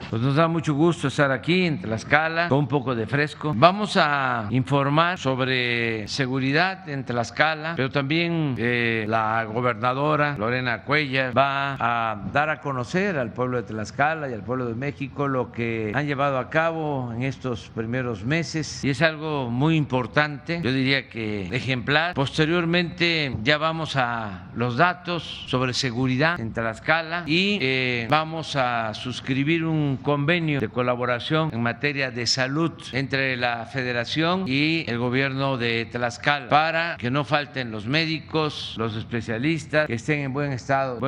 Pues nos da mucho gusto estar aquí en Tlaxcala con un poco de fresco. Vamos a informar sobre seguridad en Tlaxcala, pero también la gobernadora Lorena Cuellar va a dar a conocer al pueblo de Tlaxcala y al pueblo de México lo que han llevado a cabo en estos primeros meses y es algo muy importante, yo diría que ejemplar. Posteriormente ya vamos a los datos sobre seguridad en Tlaxcala y vamos a suscribir un convenio de colaboración en materia de salud entre la Federación y el gobierno de Tlaxcala para que no falten los médicos, los especialistas, que estén en buen estado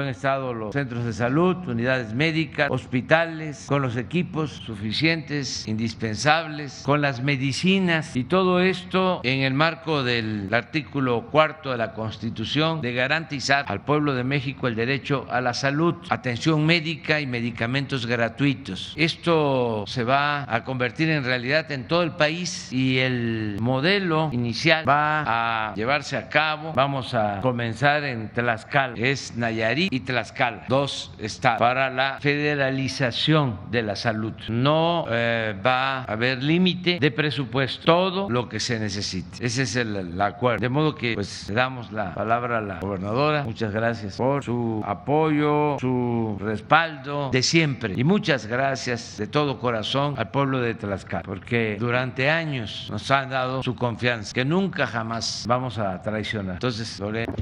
los centros de salud, unidades médicas, hospitales, con los equipos suficientes, indispensables, con las medicinas y todo esto en el marco del artículo 4 de la Constitución de garantizar al pueblo de México el derecho a la salud, atención médica y medicamentos gratuitos. Esto se va a convertir en realidad en todo el país y el modelo inicial va a llevarse a cabo. Vamos a comenzar en Tlaxcala, es Nayarit y Tlaxcala, 2 estados, para la federalización de la salud. No va a haber límite de presupuesto, todo lo que se necesite. Ese es el acuerdo. De modo que pues le damos la palabra a la gobernadora. Muchas gracias por su apoyo, su respaldo de siempre y muchas gracias de todo corazón al pueblo de Tlaxcala, porque durante años nos han dado su confianza, que nunca jamás vamos a traicionar. Entonces, Lorena.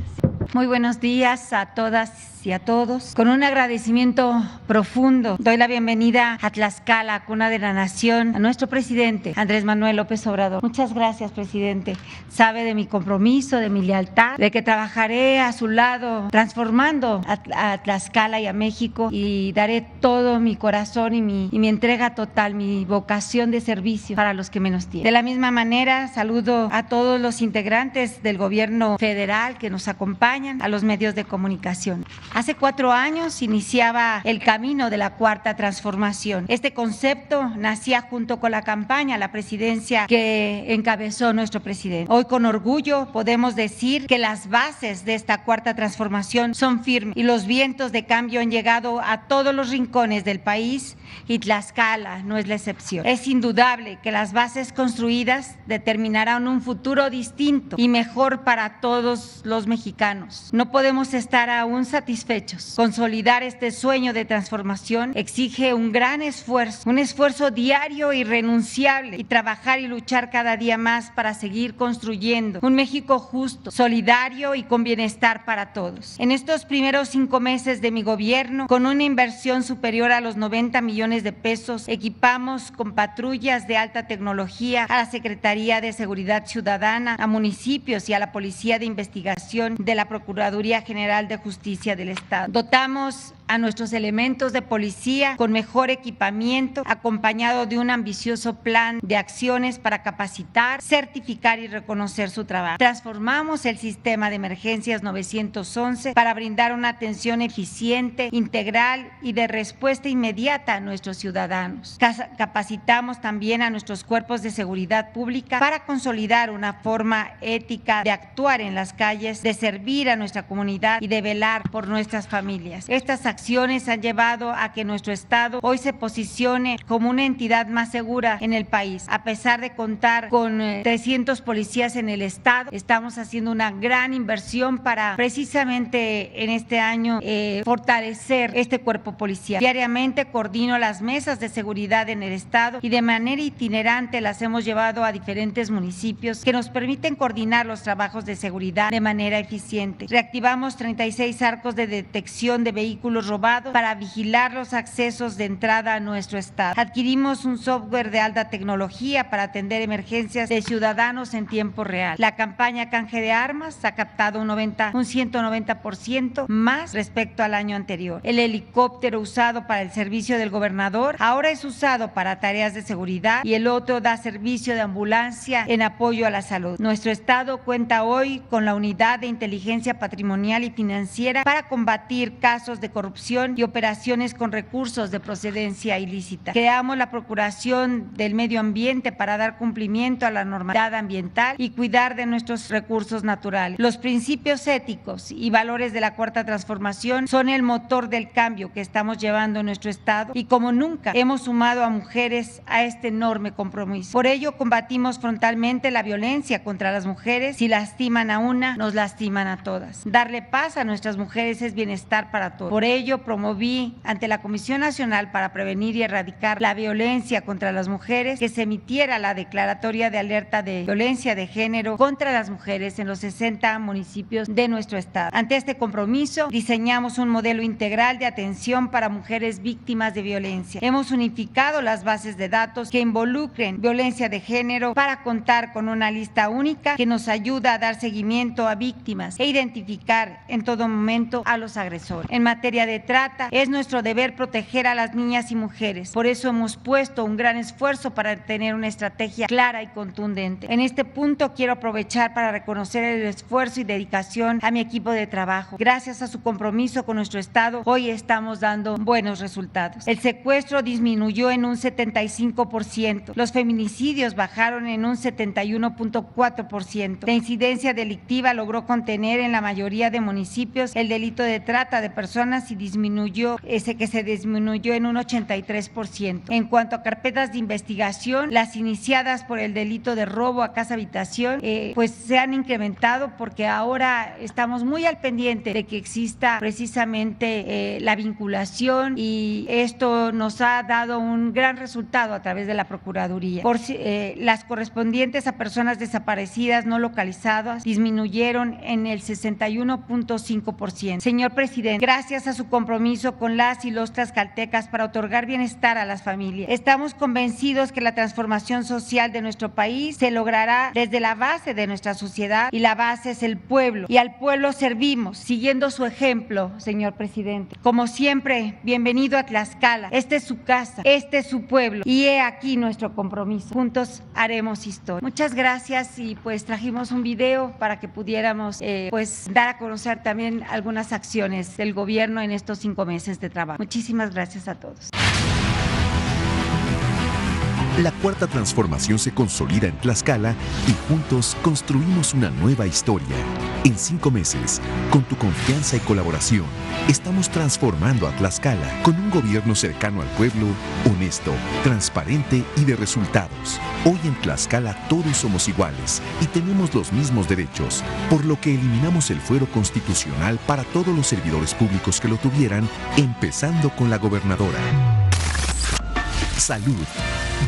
Muy buenos días a todas y a todos. Con un agradecimiento profundo, doy la bienvenida a Tlaxcala, cuna de la nación, a nuestro presidente, Andrés Manuel López Obrador. Muchas gracias, presidente. Sabe de mi compromiso, de mi lealtad, de que trabajaré a su lado, transformando a Tlaxcala y a México, y daré todo mi corazón y mi entrega total, mi vocación de servicio para los que menos tienen. De la misma manera, saludo a todos los integrantes del gobierno federal que nos acompañan, a los medios de comunicación. Hace 4 años iniciaba el camino de la Cuarta Transformación. Este concepto nacía junto con la campaña a la presidencia que encabezó nuestro presidente. Hoy con orgullo podemos decir que las bases de esta Cuarta Transformación son firmes y los vientos de cambio han llegado a todos los rincones del país y Tlaxcala no es la excepción. Es indudable que las bases construidas determinarán un futuro distinto y mejor para todos los mexicanos. No podemos estar aún satisfechos. Consolidar este sueño de transformación exige un gran esfuerzo, un esfuerzo diario e irrenunciable, y trabajar y luchar cada día más para seguir construyendo un México justo, solidario y con bienestar para todos. En estos primeros 5 meses de mi gobierno, con una inversión superior a los 90 millones de pesos, equipamos con patrullas de alta tecnología a la Secretaría de Seguridad Ciudadana, a municipios y a la Policía de Investigación de la Procuraduría General de Justicia del Estado. Dotamos a nuestros elementos de policía con mejor equipamiento, acompañado de un ambicioso plan de acciones para capacitar, certificar y reconocer su trabajo. Transformamos el sistema de emergencias 911 para brindar una atención eficiente, integral y de respuesta inmediata a nuestros ciudadanos. Capacitamos también a nuestros cuerpos de seguridad pública para consolidar una forma ética de actuar en las calles, de servir a nuestra comunidad y de velar por nuestras familias. Estas acciones han llevado a que nuestro estado hoy se posicione como una entidad más segura en el país. A pesar de contar con 300 policías en el estado, estamos haciendo una gran inversión para precisamente en este año fortalecer este cuerpo policial. Diariamente coordino las mesas de seguridad en el estado y de manera itinerante las hemos llevado a diferentes municipios que nos permiten coordinar los trabajos de seguridad de manera eficiente. Reactivamos 36 arcos de detección de vehículos robados para vigilar los accesos de entrada a nuestro estado. Adquirimos un software de alta tecnología para atender emergencias de ciudadanos en tiempo real. La campaña Canje de Armas ha captado un 190% más respecto al año anterior. El helicóptero usado para el servicio del gobernador ahora es usado para tareas de seguridad y el otro da servicio de ambulancia en apoyo a la salud. Nuestro estado cuenta hoy con la unidad de inteligencia patrimonial y financiera para combatir casos de corrupción corrupción y operaciones con recursos de procedencia ilícita. Creamos la Procuración del Medio Ambiente para dar cumplimiento a la normalidad ambiental y cuidar de nuestros recursos naturales. Los principios éticos y valores de la Cuarta Transformación son el motor del cambio que estamos llevando en nuestro Estado y como nunca hemos sumado a mujeres a este enorme compromiso. Por ello, combatimos frontalmente la violencia contra las mujeres. Si lastiman a una, nos lastiman a todas. Darle paz a nuestras mujeres es bienestar para todos. Por ello, promoví ante la Comisión Nacional para Prevenir y Erradicar la Violencia contra las Mujeres que se emitiera la declaratoria de alerta de violencia de género contra las mujeres en los 60 municipios de nuestro Estado. Ante este compromiso, diseñamos un modelo integral de atención para mujeres víctimas de violencia. Hemos unificado las bases de datos que involucren violencia de género para contar con una lista única que nos ayuda a dar seguimiento a víctimas e identificar en todo momento a los agresores. En materia de trata, es nuestro deber proteger a las niñas y mujeres. Por eso hemos puesto un gran esfuerzo para tener una estrategia clara y contundente. En este punto quiero aprovechar para reconocer el esfuerzo y dedicación a mi equipo de trabajo. Gracias a su compromiso con nuestro Estado, hoy estamos dando buenos resultados. El secuestro disminuyó en un 75%. Los feminicidios bajaron en un 71.4%. La incidencia delictiva logró contener en la mayoría de municipios el delito de trata de personas y disminuyó en un 83%. En cuanto a carpetas de investigación, las iniciadas por el delito de robo a casa habitación, pues se han incrementado porque ahora estamos muy al pendiente de que exista precisamente la vinculación y esto nos ha dado un gran resultado a través de la Procuraduría. Las correspondientes a personas desaparecidas no localizadas disminuyeron en el 61.5%. Señor presidente, gracias a su compromiso con las y los tlaxcaltecas para otorgar bienestar a las familias, estamos convencidos que la transformación social de nuestro país se logrará desde la base de nuestra sociedad y la base es el pueblo y al pueblo servimos, siguiendo su ejemplo, señor presidente. Como siempre, bienvenido a Tlaxcala. Esta es su casa, este es su pueblo y he aquí nuestro compromiso. Juntos haremos historia. Muchas gracias y pues trajimos un video para que pudiéramos pues dar a conocer también algunas acciones del gobierno en estos 5 meses de trabajo. Muchísimas gracias a todos. La Cuarta Transformación se consolida en Tlaxcala y juntos construimos una nueva historia. En 5 meses, con tu confianza y colaboración, estamos transformando a Tlaxcala con un gobierno cercano al pueblo, honesto, transparente y de resultados. Hoy en Tlaxcala todos somos iguales y tenemos los mismos derechos, por lo que eliminamos el fuero constitucional para todos los servidores públicos que lo tuvieran, empezando con la gobernadora. Salud.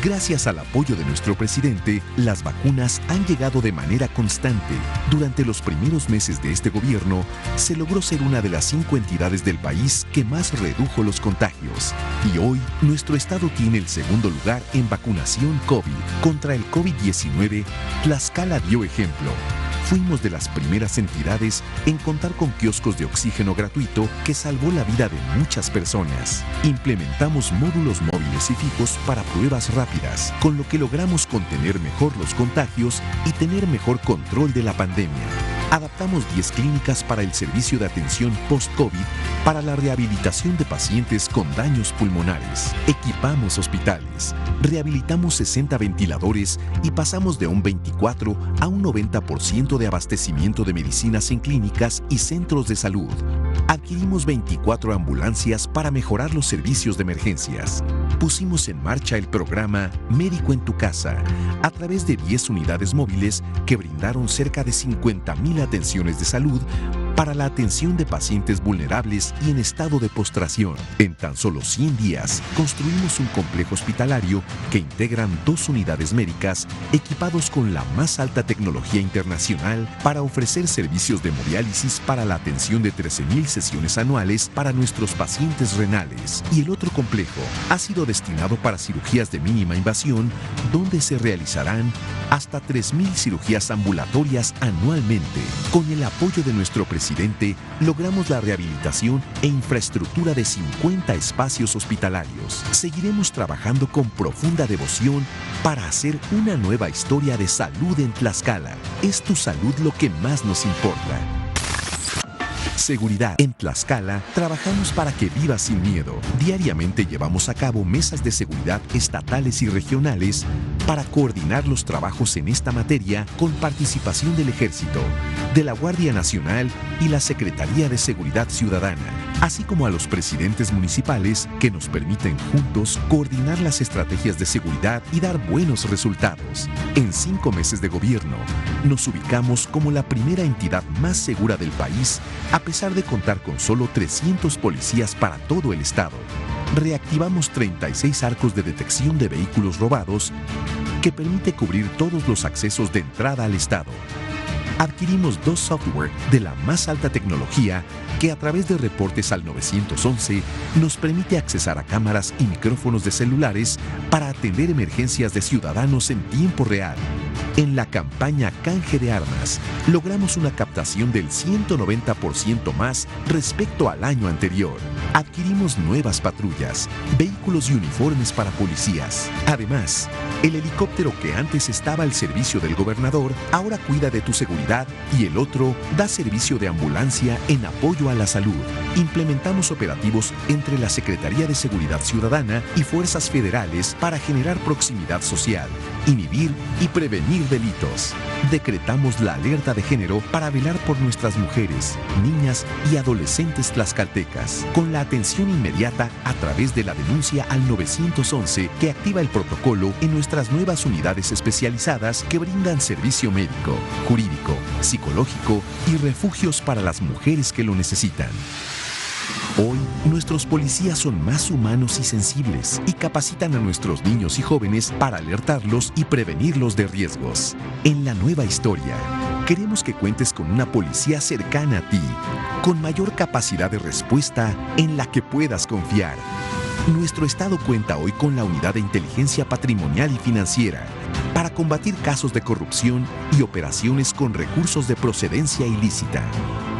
Gracias al apoyo de nuestro presidente, las vacunas han llegado de manera constante. Durante los primeros meses de este gobierno, se logró ser una de las 5 entidades del país que más redujo los contagios. Y hoy, nuestro estado tiene el segundo lugar en vacunación COVID. Contra el COVID-19, Tlaxcala dio ejemplo. Fuimos de las primeras entidades en contar con kioscos de oxígeno gratuito que salvó la vida de muchas personas. Implementamos módulos móviles y fijos para pruebas rápidas, con lo que logramos contener mejor los contagios y tener mejor control de la pandemia. Adaptamos 10 clínicas para el servicio de atención post-COVID para la rehabilitación de pacientes con daños pulmonares. Equipamos hospitales, rehabilitamos 60 ventiladores y pasamos de un 24 a un 90% de abastecimiento de medicinas en clínicas y centros de salud. Adquirimos 24 ambulancias para mejorar los servicios de emergencias. Pusimos en marcha el programa Médico en tu Casa, a través de 10 unidades móviles que brindaron cerca de 50,000 atenciones de salud para la atención de pacientes vulnerables y en estado de postración. En tan solo 100 días, construimos un complejo hospitalario que integran 2 unidades médicas equipados con la más alta tecnología internacional para ofrecer servicios de hemodiálisis para la atención de 13,000 sesiones anuales para nuestros pacientes renales. Y el otro complejo ha sido destinado para cirugías de mínima invasión, donde se realizarán hasta 3,000 cirugías ambulatorias anualmente. Con el apoyo de nuestro presidente, logramos la rehabilitación e infraestructura de 50 espacios hospitalarios. Seguiremos trabajando con profunda devoción para hacer una nueva historia de salud en Tlaxcala. Es tu salud lo que más nos importa. seguridad. En Tlaxcala, trabajamos para que vivas sin miedo. Diariamente llevamos a cabo mesas de seguridad estatales y regionales para coordinar los trabajos en esta materia con participación del Ejército, de la Guardia Nacional y la Secretaría de Seguridad Ciudadana, así como a los presidentes municipales que nos permiten juntos coordinar las estrategias de seguridad y dar buenos resultados. En 5 meses de gobierno, nos ubicamos como la primera entidad más segura del país, a pesar de contar con solo 300 policías para todo el estado. Reactivamos 36 arcos de detección de vehículos robados que permite cubrir todos los accesos de entrada al estado. Adquirimos 2 software de la más alta tecnología que a través de reportes al 911 nos permite accesar a cámaras y micrófonos de celulares para atender emergencias de ciudadanos en tiempo real. En la campaña Canje de Armas, logramos una captación del 190% más respecto al año anterior. Adquirimos nuevas patrullas, vehículos y uniformes para policías. Además, el helicóptero que antes estaba al servicio del gobernador ahora cuida de tu seguridad y el otro da servicio de ambulancia en apoyo a la salud. Implementamos operativos entre la Secretaría de Seguridad Ciudadana y fuerzas federales para generar proximidad social, inhibir y prevenir delitos. Decretamos la alerta de género para velar por nuestras mujeres, niñas y adolescentes tlaxcaltecas, con la atención inmediata a través de la denuncia al 911 que activa el protocolo en nuestras nuevas unidades especializadas que brindan servicio médico, jurídico, psicológico y refugios para las mujeres que lo necesitan. Hoy, nuestros policías son más humanos y sensibles y capacitan a nuestros niños y jóvenes para alertarlos y prevenirlos de riesgos. En la nueva historia, queremos que cuentes con una policía cercana a ti, con mayor capacidad de respuesta en la que puedas confiar. Nuestro estado cuenta hoy con la Unidad de Inteligencia Patrimonial y Financiera para combatir casos de corrupción y operaciones con recursos de procedencia ilícita.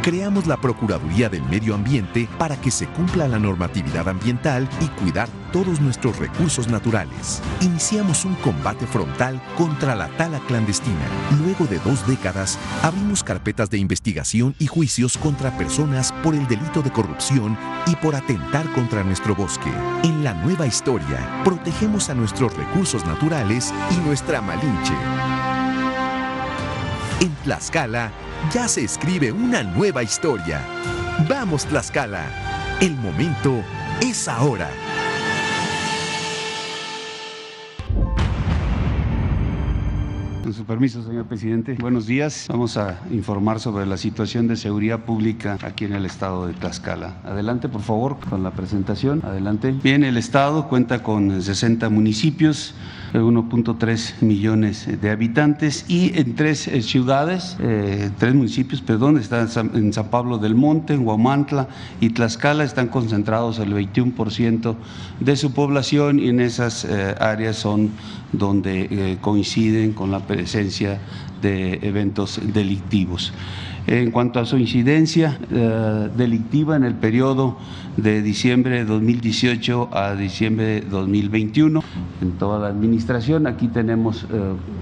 Creamos la Procuraduría del Medio Ambiente para que se cumpla la normatividad ambiental y cuidar todos nuestros recursos naturales. Iniciamos un combate frontal contra la tala clandestina. Luego de 2 décadas, abrimos carpetas de investigación y juicios contra personas por el delito de corrupción y por atentar contra nuestro bosque. En la nueva historia, protegemos a nuestros recursos naturales y nuestra Malinche. En Tlaxcala, ya se escribe una nueva historia. ¡Vamos, Tlaxcala! El momento es ahora. Con su permiso, señor presidente. Buenos días. Vamos a informar sobre la situación de seguridad pública aquí en el estado de Tlaxcala. Adelante, por favor, con la presentación. Adelante. Bien, el estado cuenta con 60 municipios, 1.3 millones de habitantes y en 3 ciudades, 3 municipios, perdón, están en San Pablo del Monte, en Huamantla y Tlaxcala, están concentrados el 21% de su población y en esas áreas son donde coinciden con la presencia de eventos delictivos. En cuanto a su incidencia delictiva en el periodo de diciembre de 2018 a diciembre de 2021, en toda la administración, aquí tenemos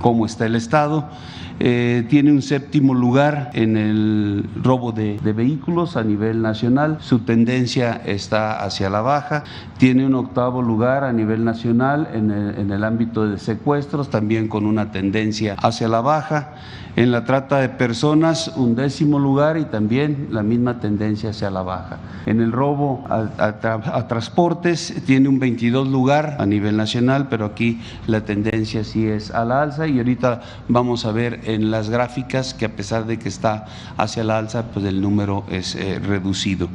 cómo está el estado. Tiene un 7º lugar en el robo de vehículos a nivel nacional, su tendencia está hacia la baja. Tiene un 8º lugar a nivel nacional en el ámbito de secuestros, también con una tendencia hacia la baja. En la trata de personas, un 10º lugar y también la misma tendencia hacia la baja. En el robo a transportes tiene un 22 lugar a nivel nacional, pero aquí la tendencia sí es a la alza y ahorita vamos a ver en las gráficas que a pesar de que está hacia la alza, pues el número es reducido.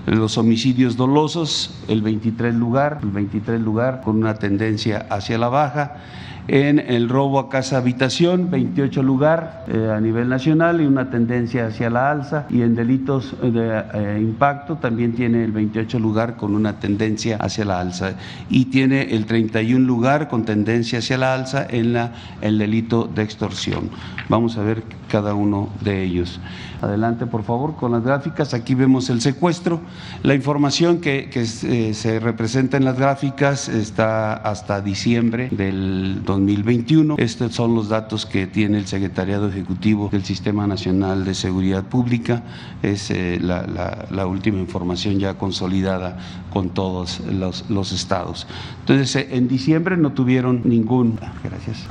Los homicidios dolosos, el 23 lugar con una tendencia hacia la baja. En el robo a casa habitación, 28 lugar a nivel nacional y una tendencia hacia la alza, y en delitos de impacto también tiene el 28 lugar con una tendencia hacia la alza y tiene el 31 lugar con tendencia hacia la alza en el delito de extorsión. Vamos a ver cada uno de ellos. Adelante, por favor, con las gráficas. Aquí vemos el secuestro. La información que se representa en las gráficas está hasta diciembre del 2021. Estos son los datos que tiene el Secretariado Ejecutivo del Sistema Nacional de Seguridad Pública. Es la última información ya consolidada con todos los estados. Entonces, en diciembre no tuvieron ningún… Gracias.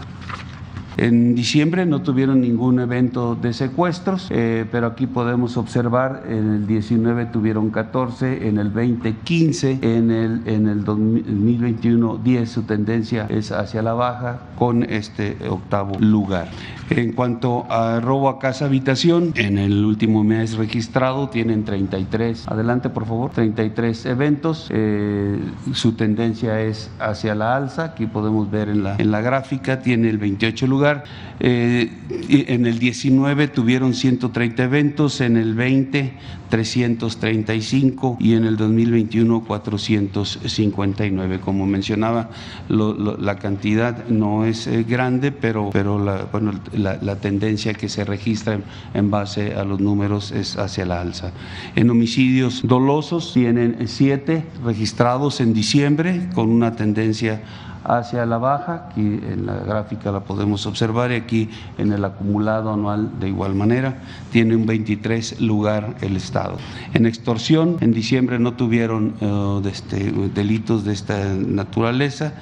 En diciembre no tuvieron ningún evento de secuestros, pero aquí podemos observar en el 19 tuvieron 14, en el 20 15, en el 2021 10. Su tendencia es hacia la baja con este octavo lugar. En cuanto a robo a casa habitación, en el último mes registrado tienen 33, adelante por favor, 33 eventos. Su tendencia es hacia la alza, aquí podemos ver en la gráfica, tiene el 28 lugar. En el 19 tuvieron 130 eventos, en el 20 335 y en el 2021 459. Como mencionaba, la cantidad no es grande, pero la tendencia que se registra en base a los números es hacia la alza. En homicidios dolosos tienen 7 registrados en diciembre con una tendencia hacia la baja, aquí en la gráfica la podemos observar y aquí en el acumulado anual de igual manera, tiene un 23 lugar el Estado. En extorsión, en diciembre no tuvieron delitos de esta naturaleza,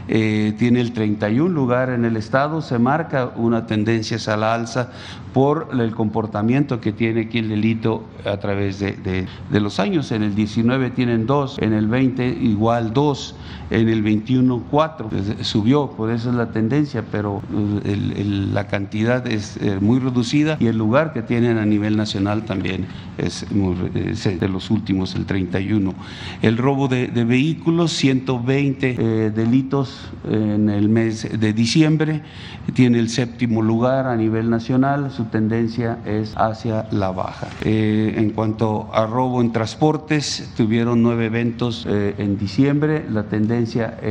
tiene el 31 lugar en el Estado, se marca una tendencia hacia la alza por el comportamiento que tiene aquí el delito a través de los años. En el 19 tienen 2, en el 20 igual 2, en el 21 4, subió, por eso es la tendencia, pero la cantidad es muy reducida y el lugar que tienen a nivel nacional también es de los últimos, el 31. El robo de vehículos, 120 delitos en el mes de diciembre, tiene el 7º lugar a nivel nacional, su tendencia es hacia la baja. En cuanto a robo en transportes, tuvieron 9 eventos en diciembre, la tendencia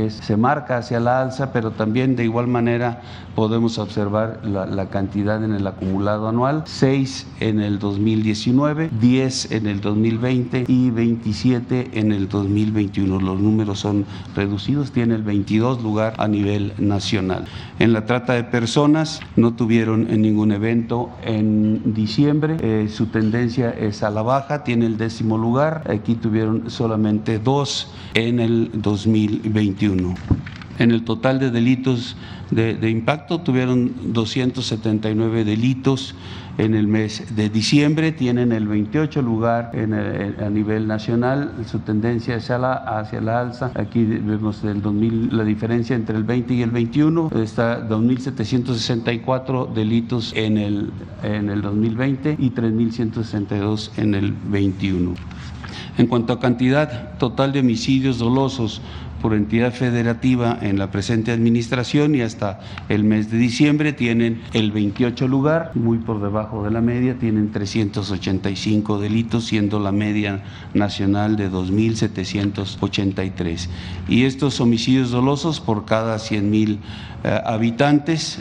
se marca hacia la alza, pero también de igual manera podemos observar la cantidad en el acumulado anual, 6 en el 2019, 10 en el 2020 y 27 en el 2021. Los números son reducidos, tiene el 22 lugar a nivel nacional. En la trata de personas no tuvieron ningún evento en diciembre, su tendencia es a la baja, tiene el 10º lugar, aquí tuvieron solamente 2 en el 2021. En el total de delitos de impacto tuvieron 279 delitos en el mes de diciembre, tienen el 28 lugar a nivel nacional, su tendencia es hacia la alza. Aquí vemos la diferencia entre el 20 y el 21, está 2.764 delitos en el 2020 y 3.162 en el 21. En cuanto a cantidad total de homicidios dolosos por entidad federativa en la presente administración y hasta el mes de diciembre tienen el 28 lugar, muy por debajo de la media, tienen 385 delitos, siendo la media nacional de 2.783. Y estos homicidios dolosos por cada 100,000 habitantes,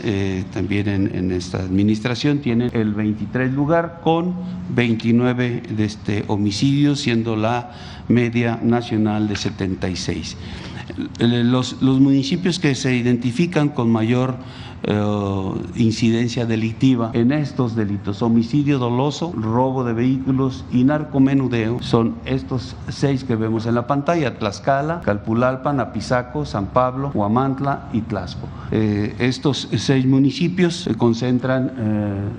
también en esta administración, tienen el 23 lugar con 29 homicidios, siendo la media nacional de 76. Los municipios que se identifican con mayor incidencia delictiva en estos delitos, homicidio doloso, robo de vehículos y narcomenudeo, son estos 6 que vemos en la pantalla: Tlaxcala, Calpulalpan, Apizaco, San Pablo, Huamantla y Tlaxco. Estos 6 municipios concentran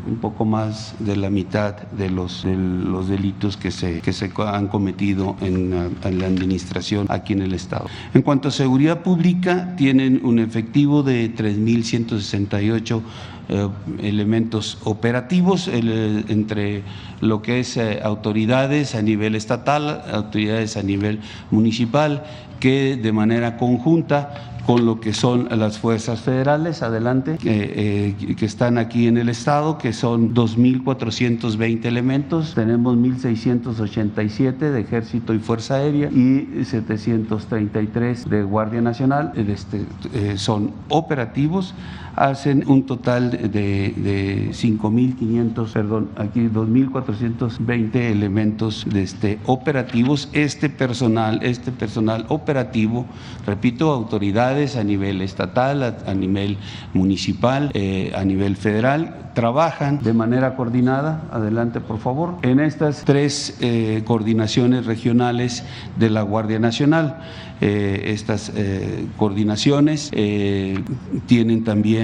un poco más de la mitad de los delitos que se han cometido en la administración aquí en el Estado. En cuanto a seguridad pública, tienen un efectivo de 3.168 elementos operativos entre lo que es autoridades a nivel estatal, autoridades a nivel municipal, que de manera conjunta con lo que son las fuerzas federales, adelante, que están aquí en el estado, que son 2.420 elementos, tenemos 1.687 de Ejército y Fuerza Aérea y 733 de Guardia Nacional, son operativos, hacen un total de 2.420 elementos operativos. Este personal operativo, repito, autoridades a nivel estatal, a nivel municipal, a nivel federal, trabajan de manera coordinada, adelante por favor, en estas tres coordinaciones regionales de la Guardia Nacional. Estas coordinaciones tienen también,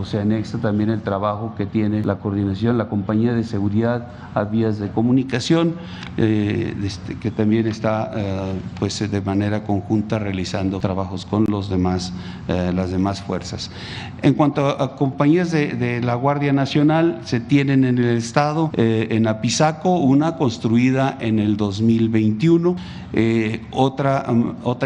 se anexa también el trabajo que tiene la coordinación, la Compañía de Seguridad a Vías de Comunicación, que también está pues de manera conjunta realizando trabajos con las demás fuerzas. En cuanto a compañías de la Guardia Nacional, se tienen en el estado, en Apizaco, una construida en el 2021, otra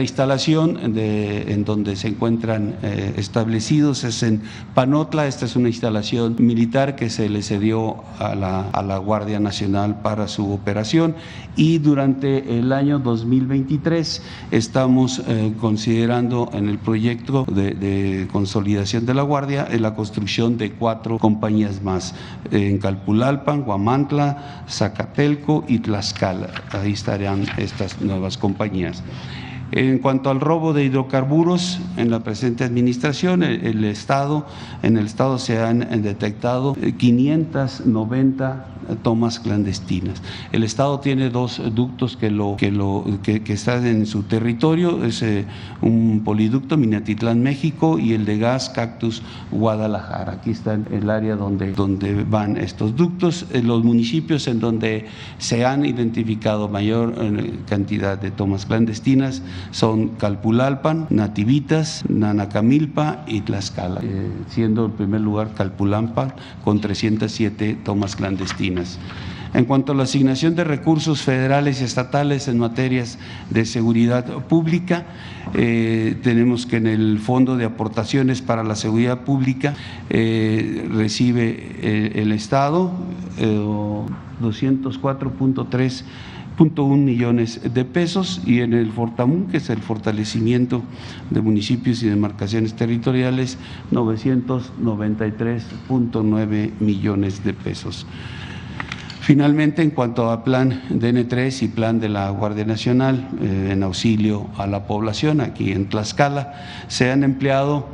instalación en donde se encuentran establecidos es en Panotla. Esta es una instalación militar que se le cedió a la Guardia Nacional para su operación, y durante el año 2023 estamos considerando en el proyecto de consolidación de la Guardia la construcción de 4 compañías más en Calpulalpan, Huamantla, Zacatelco y Tlaxcala. Ahí estarían estas nuevas compañías. En cuanto al robo de hidrocarburos, en la presente administración, en el estado se han detectado 590 tomas clandestinas. El estado tiene 2 ductos que están en su territorio, es un poliducto Minatitlán, México, y el de gas Cactus, Guadalajara. Aquí está el área donde van estos ductos. En los municipios en donde se han identificado mayor cantidad de tomas clandestinas son Calpulalpan, Nativitas, Nanacamilpa y Tlaxcala, siendo el primer lugar Calpulalpan con 307 tomas clandestinas. En cuanto a la asignación de recursos federales y estatales en materias de seguridad pública, tenemos que en el Fondo de Aportaciones para la Seguridad Pública recibe el Estado 204.1 millones de pesos, y en el Fortamun, que es el fortalecimiento de municipios y demarcaciones territoriales, 993.9 millones de pesos. Finalmente, en cuanto a plan DN3 y plan de la Guardia Nacional en auxilio a la población, aquí en Tlaxcala se han empleado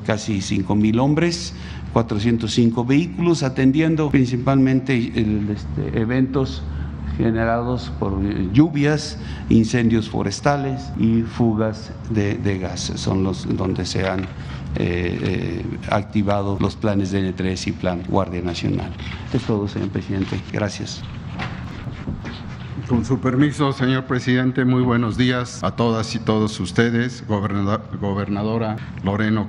casi 5,000 hombres, 405 vehículos, atendiendo principalmente eventos generados por lluvias, incendios forestales y fugas de gas. Son los donde se han activado los planes DN3 y plan Guardia Nacional. Es todo, señor presidente. Gracias. Con su permiso, señor presidente, muy buenos días a todas y todos ustedes, gobernadora Lorena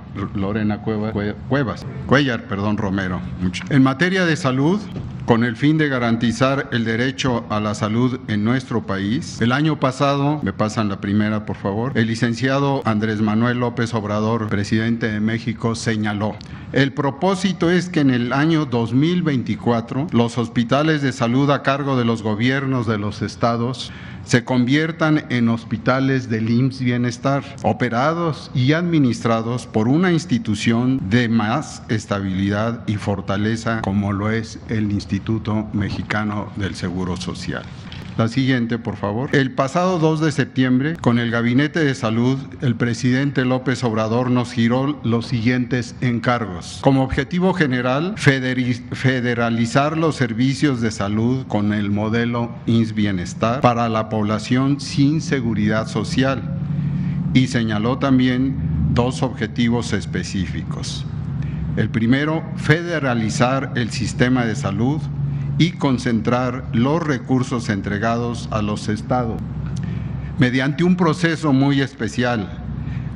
Cuellar Romero. En materia de salud, con el fin de garantizar el derecho a la salud en nuestro país, el año pasado, me pasan la primera por favor, el licenciado Andrés Manuel López Obrador, presidente de México, señaló: el propósito es que en el año 2024 los hospitales de salud a cargo de los gobiernos de los estados se conviertan en hospitales del IMSS Bienestar, operados y administrados por una institución de más estabilidad y fortaleza como lo es el Instituto Mexicano del Seguro Social. La siguiente, por favor. El pasado 2 de septiembre, con el Gabinete de Salud, el presidente López Obrador nos giró los siguientes encargos. Como objetivo general, federalizar los servicios de salud con el modelo IMSS Bienestar para la población sin seguridad social. Y señaló también 2 objetivos específicos. El primero, federalizar el sistema de salud y concentrar los recursos entregados a los estados mediante un proceso muy especial,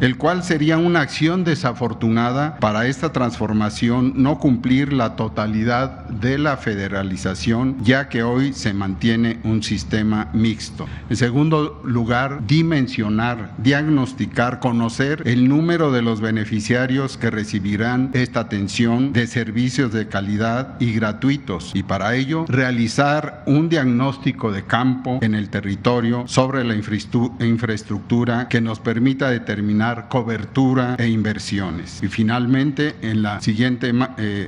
el cual sería una acción desafortunada para esta transformación no cumplir la totalidad de la federalización, ya que hoy se mantiene un sistema mixto. En segundo lugar, dimensionar, diagnosticar, conocer el número de los beneficiarios que recibirán esta atención de servicios de calidad y gratuitos, y para ello realizar un diagnóstico de campo en el territorio sobre la infraestructura que nos permita determinar cobertura e inversiones. Y finalmente, en la siguiente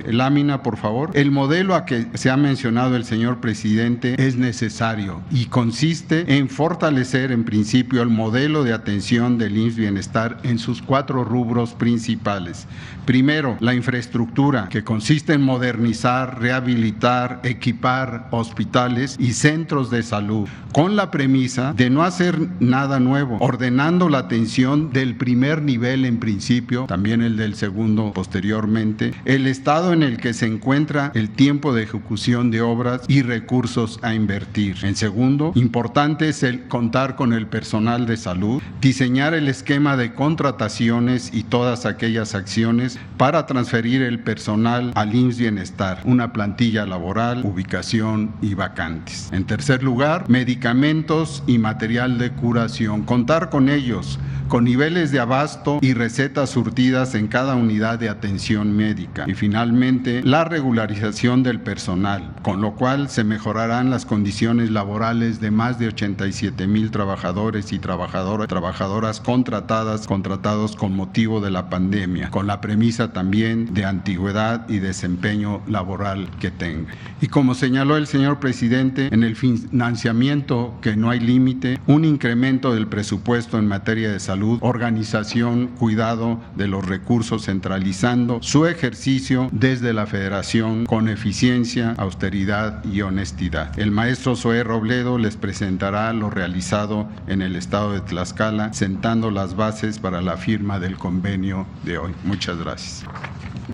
lámina, por favor, el modelo a que se ha mencionado el señor presidente es necesario y consiste en fortalecer en principio el modelo de atención del IMSS Bienestar en sus 4 rubros principales. Primero, la infraestructura, que consiste en modernizar, rehabilitar, equipar hospitales y centros de salud, con la premisa de no hacer nada nuevo, ordenando la atención del primer nivel en principio, también el del segundo posteriormente, el estado en el que se encuentra el tiempo de ejecución de obras y recursos a invertir. En segundo, importante es el contar con el personal de salud, diseñar el esquema de contrataciones y todas aquellas acciones para transferir el personal al IMSS Bienestar, una plantilla laboral, ubicación y vacantes. En tercer lugar, medicamentos y material de curación, contar con ellos, con niveles de abasto y recetas surtidas en cada unidad de atención médica. Y finalmente, la regularización del personal, con lo cual se mejorarán las condiciones laborales de más de 87,000 trabajadores y trabajadoras contratados con motivo de la pandemia, con la premisa también de antigüedad y desempeño laboral que tenga. Y como señaló el señor presidente, en el financiamiento, que no hay límite, un incremento del presupuesto en materia de salud, organización, cuidado de los recursos, centralizando su ejercicio desde la Federación con eficiencia, austeridad y honestidad. El maestro Zoé Robledo les presentará lo realizado en el estado de Tlaxcala, sentando las bases para la firma del convenio de hoy. Muchas gracias.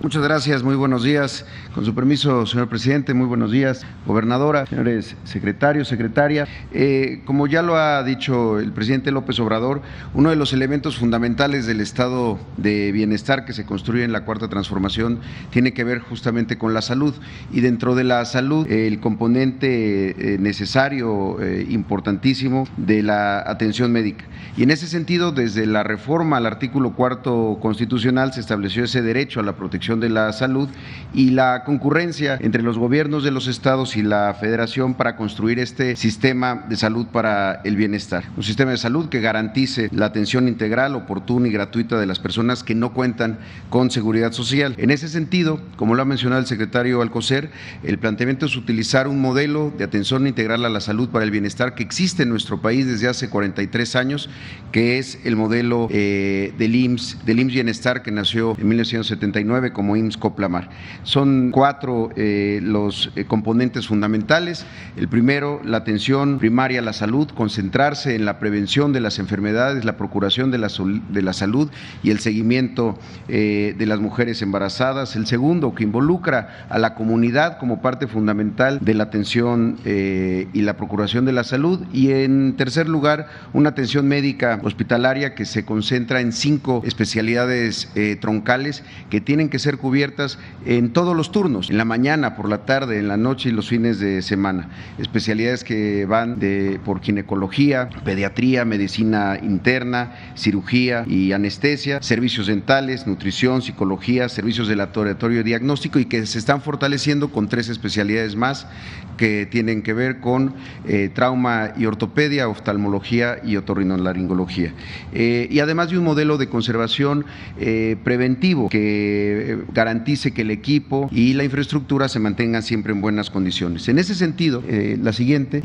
Muchas gracias, muy buenos días. Con su permiso, señor presidente, muy buenos días, gobernadora, señores secretarios, secretaria. Como ya lo ha dicho el presidente López Obrador, uno de los elementos fundamentales del estado de bienestar que se construye en la Cuarta Transformación tiene que ver justamente con la salud, y dentro de la salud el componente necesario, importantísimo, de la atención médica. Y en ese sentido, desde la reforma al artículo 4 constitucional se estableció ese derecho a la protección de la salud y la concurrencia entre los gobiernos de los estados y la federación para construir este sistema de salud para el bienestar. Un sistema de salud que garantice la atención integral, oportuna y gratuita de las personas que no cuentan con seguridad social. En ese sentido, como lo ha mencionado el secretario Alcocer, el planteamiento es utilizar un modelo de atención integral a la salud para el bienestar que existe en nuestro país desde hace 43 años, que es el modelo del IMSS Bienestar, que nació en 1979 como IMSS Coplamar. Son 4 los componentes fundamentales. El primero, la atención primaria a la salud, concentrarse en la prevención de las enfermedades, la procuración de la salud y el seguimiento de las mujeres embarazadas. El segundo, que involucra a la comunidad como parte fundamental de la atención y la procuración de la salud. Y en tercer lugar, una atención médica hospitalaria que se concentra en 5 especialidades troncales que tienen que ser cubiertas en todos los turnos, en la mañana, por la tarde, en la noche y los fines de semana. Especialidades que van por ginecología, pediatría, medicina interna, cirugía y anestesia, servicios dentales, nutrición, psicología, servicios de laboratorio diagnóstico, y que se están fortaleciendo con 3 especialidades más que tienen que ver con trauma y ortopedia, oftalmología y otorrinolaringología. Y además de un modelo de conservación preventivo que garantice que el equipo y la infraestructura se mantengan siempre en buenas condiciones. En ese sentido, la siguiente,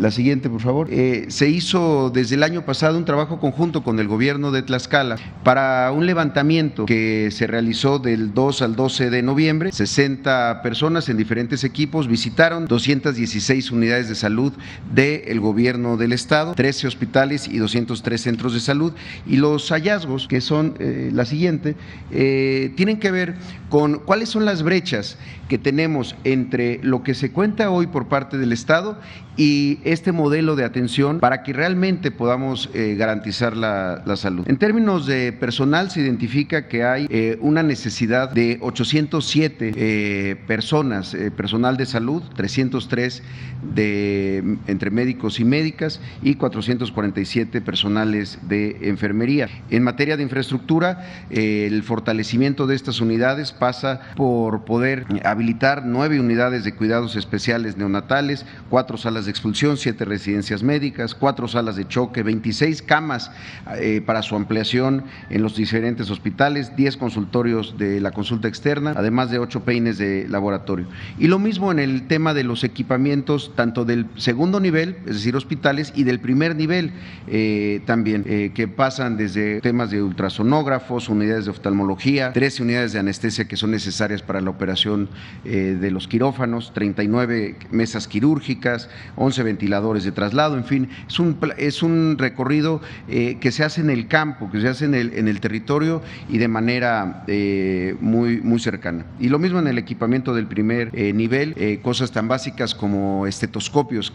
por favor, se hizo desde el año pasado un trabajo conjunto con el gobierno de Tlaxcala para un levantamiento que se realizó del 2 al 12 de noviembre. 60 personas en diferentes equipos visitaron 216 unidades de salud del gobierno del estado, 13 hospitales y 203 centros de salud, y los hallazgos, que son la siguiente, tienen que ver con cuáles son las brechas que tenemos entre lo que se cuenta hoy por parte del Estado y este modelo de atención para que realmente podamos garantizar la salud. En términos de personal, se identifica que hay una necesidad de 807 personas, personal de salud, 303 entre médicos y médicas y 447 personales de enfermería. En materia de infraestructura, el fortalecimiento de estas unidades pasa por poder habilitar 9 unidades de cuidados especiales neonatales, 4 salas de expulsión, 7 residencias médicas, 4 salas de choque, 26 camas para su ampliación en los diferentes hospitales, 10 consultorios de la consulta externa, además de 8 peines de laboratorio. Y lo mismo en el tema de los equipamientos, tanto del segundo nivel, es decir, hospitales, y del primer nivel también, que pasan desde temas de ultrasonógrafos, unidades de oftalmología, 13 unidades de anestesia que son necesarias para la operación de los quirófanos, 39 mesas quirúrgicas, 11 ventiladores de traslado, en fin, es un recorrido que se hace en el campo, que se hace en el territorio y de manera muy cercana. Y lo mismo en el equipamiento del primer nivel, cosas tan básicas como estetoscopios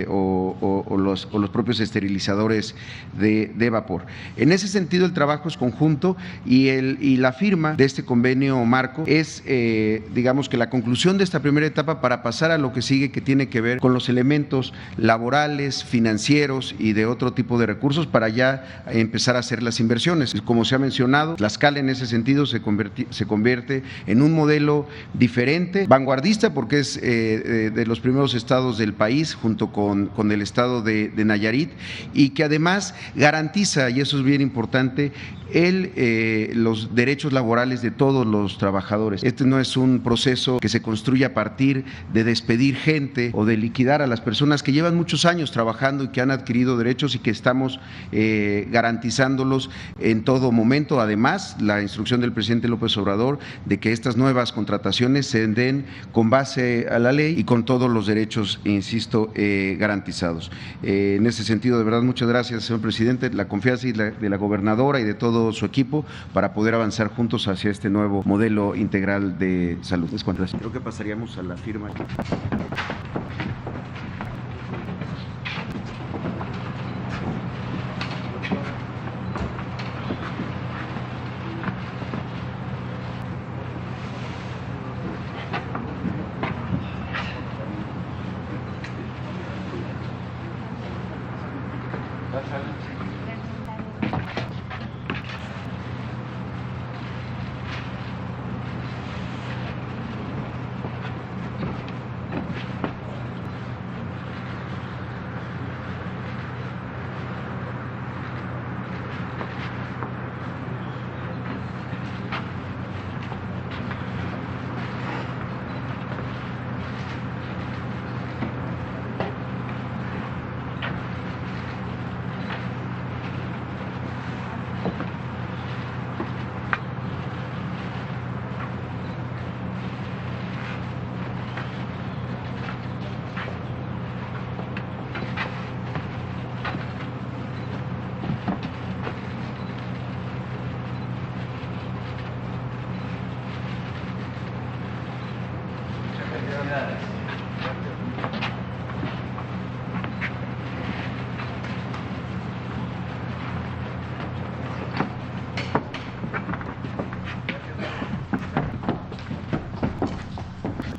o los propios esterilizadores de vapor. En ese sentido, el trabajo es conjunto y la firma de este convenio marco es, digamos que la conclusión de esta primera etapa para pasar a lo que sigue, que tiene que ver con los elementos laborales, financieros y de otro tipo de recursos para ya empezar a hacer las inversiones. Como se ha mencionado, Tlaxcala en ese sentido se convierte en un modelo diferente, vanguardista, porque es de los primeros estados del país junto con el estado de Nayarit, y que además garantiza, y eso es bien importante, los derechos laborales de todos los trabajadores. Este no es un proceso que se construye a partir de despedir gente o de liquidar a las personas que llevan muchos años trabajando y que han adquirido derechos y que estamos garantizándolos en todo momento. Además, la instrucción del presidente López Obrador de que estas nuevas contrataciones se den con base a la ley y con todos los derechos, insisto, garantizados. En ese sentido, de verdad, muchas gracias, señor presidente, la confianza de la gobernadora y de todo su equipo para poder avanzar juntos hacia este nuevo modelo integral de salud. Creo que pasaríamos a la firma.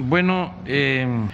Bueno,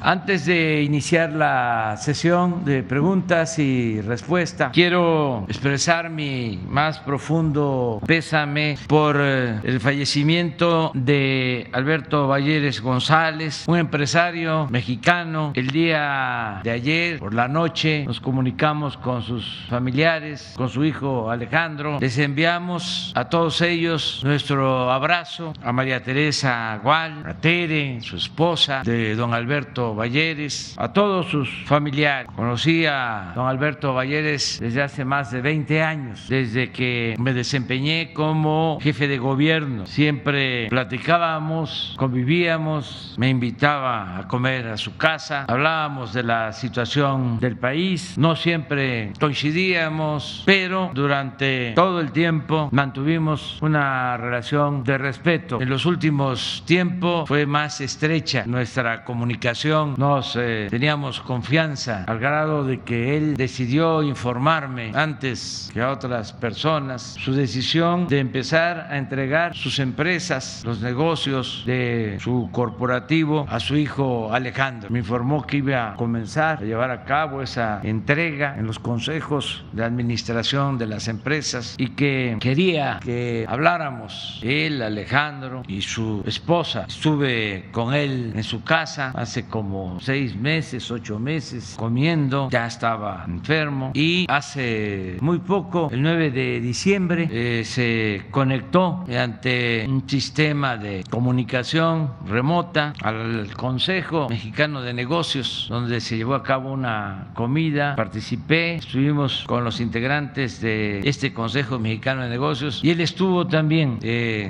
antes de iniciar la sesión de preguntas y respuestas, quiero expresar mi más profundo pésame por el fallecimiento de Alberto Valleres González, un empresario mexicano. El día de ayer, por la noche, nos comunicamos con sus familiares, con su hijo Alejandro. Les enviamos a todos ellos nuestro abrazo, a María Teresa Gual, a Tere, su esposa, esposa de don Alberto Balleres, a todos sus familiares. Conocí a don Alberto Balleres desde hace más de 20 años, desde que me desempeñé como jefe de gobierno. Siempre platicábamos, convivíamos, me invitaba a comer a su casa, hablábamos de la situación del país, no siempre coincidíamos, pero durante todo el tiempo mantuvimos una relación de respeto. En los últimos tiempos fue más estrecha nuestra comunicación, nos teníamos confianza al grado de que él decidió informarme antes que a otras personas su decisión de empezar a entregar sus empresas, los negocios de su corporativo a su hijo Alejandro. Me informó que iba a comenzar a llevar a cabo esa entrega en los consejos de administración de las empresas y que quería que habláramos, él, Alejandro y su esposa. Estuve con él en su casa hace como 6 meses, 8 meses, comiendo, ya estaba enfermo y hace muy poco, el 9 de diciembre, se conectó ante un sistema de comunicación remota al Consejo Mexicano de Negocios, donde se llevó a cabo una comida, participé, estuvimos con los integrantes de este Consejo Mexicano de Negocios y él estuvo también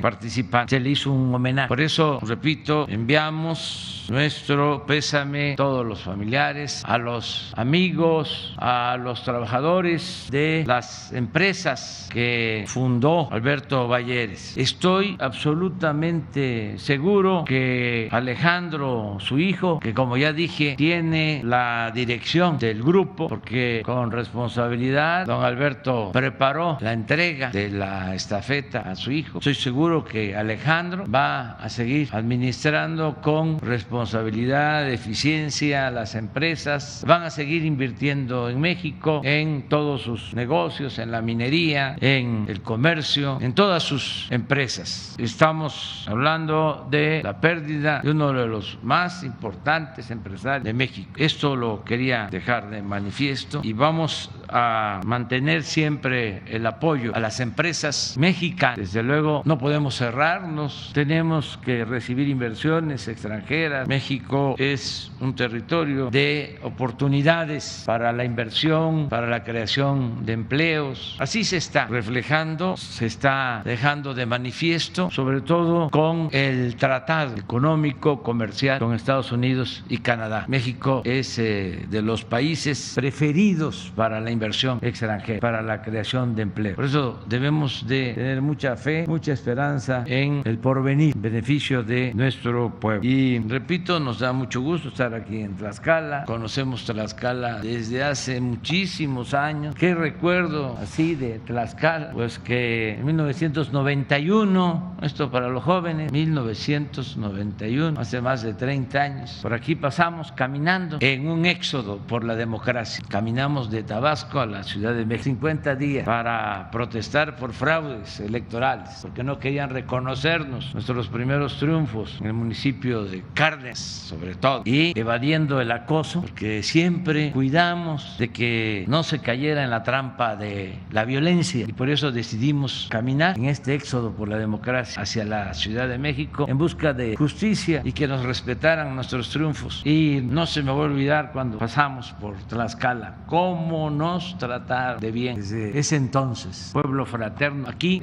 participando, se le hizo un homenaje. Por eso, repito, enviamos nuestro pésame a todos los familiares, a los amigos, a los trabajadores de las empresas que fundó Alberto Balleres. Estoy absolutamente seguro que Alejandro, su hijo, que como ya dije, tiene la dirección del grupo, porque con responsabilidad don Alberto preparó la entrega de la estafeta a su hijo. Estoy seguro que Alejandro va a seguir administrando con responsabilidad, eficiencia las empresas, van a seguir invirtiendo en México, en todos sus negocios, en la minería, en el comercio, en todas sus empresas. Estamos hablando de la pérdida de uno de los más importantes empresarios de México. Esto lo quería dejar de manifiesto y vamos a mantener siempre el apoyo a las empresas mexicanas. Desde luego no podemos cerrarnos, tenemos que recibir inversiones extranjeras. México es un territorio de oportunidades para la inversión, para la creación de empleos. Así se está reflejando, se está dejando de manifiesto, sobre todo con el tratado económico comercial con Estados Unidos y Canadá. México es de los países preferidos para la inversión extranjera, para la creación de empleo. Por eso debemos de tener mucha fe, mucha esperanza en el porvenir, en beneficio de nuestro pueblo. Y repito, nos da mucho gusto estar aquí en Tlaxcala. Conocemos Tlaxcala desde hace muchísimos años. ¿Qué recuerdo así de Tlaxcala? Pues que en 1991, esto para los jóvenes, 1991, hace más de 30 años, por aquí pasamos caminando en un éxodo por la democracia. Caminamos de Tabasco a la Ciudad de México 50 días para protestar por fraudes electorales, porque no querían reconocernos nuestros primeros triunfos en el municipio de Cárdenas, sobre todo, y evadiendo el acoso, porque siempre cuidamos de que no se cayera en la trampa de la violencia, y por eso decidimos caminar en este éxodo por la democracia hacia la Ciudad de México en busca de justicia y que nos respetaran nuestros triunfos. Y no se me va a olvidar cuando pasamos por Tlaxcala, cómo nos trataron de bien desde ese entonces, pueblo fraterno. Aquí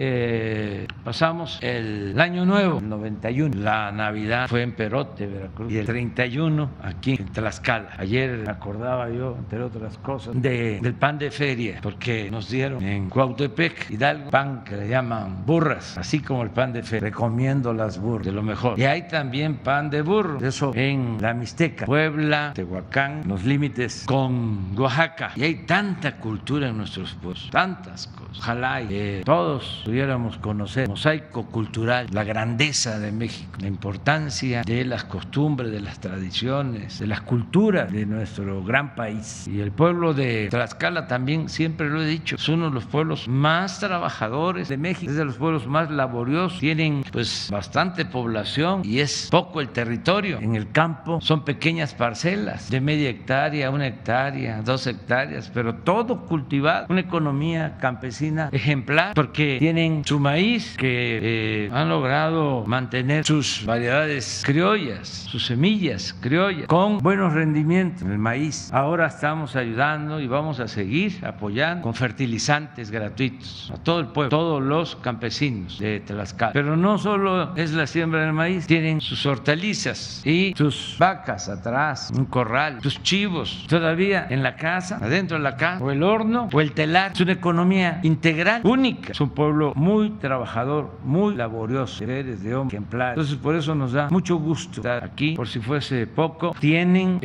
pasamos el Año Nuevo, el 91, la Navidad fue en Perote, Veracruz, y el 31 aquí en Tlaxcala. Ayer me acordaba yo, entre otras cosas, del pan de feria, porque nos dieron en Cuautepec, Hidalgo, pan que le llaman burras, así como el pan de feria. Recomiendo las burras, de lo mejor. Y hay también pan de burro, eso en la Mixteca, Puebla, Tehuacán, los límites con Oaxaca. Y hay tanta cultura en nuestros pueblos, tantas cosas. Ojalá todos pudiéramos conocer el mosaico cultural, la grandeza de México, la importancia de las costumbres, de las tradiciones, de las culturas de nuestro gran país. Y el pueblo de Tlaxcala también, siempre lo he dicho, es uno de los pueblos más trabajadores de México, es de los pueblos más laboriosos, tienen pues bastante población y es poco el territorio. En el campo son pequeñas parcelas de media hectárea, 1 hectárea, 2 hectáreas, pero todo cultivado, una economía campesina campesina ejemplar, porque tienen su maíz, que han logrado mantener sus variedades criollas, sus semillas criollas, con buenos rendimientos en el maíz. Ahora estamos ayudando y vamos a seguir apoyando con fertilizantes gratuitos a todo el pueblo, todos los campesinos de Tlaxcala. Pero no solo es la siembra del maíz, tienen sus hortalizas y sus vacas atrás, un corral, sus chivos todavía en la casa, adentro de la casa, o el horno, o el telar. Es una economía integral, única. Es un pueblo muy trabajador, muy laborioso, deberes de hombre ejemplar. Entonces, por eso nos da mucho gusto estar aquí. Por si fuese poco, tienen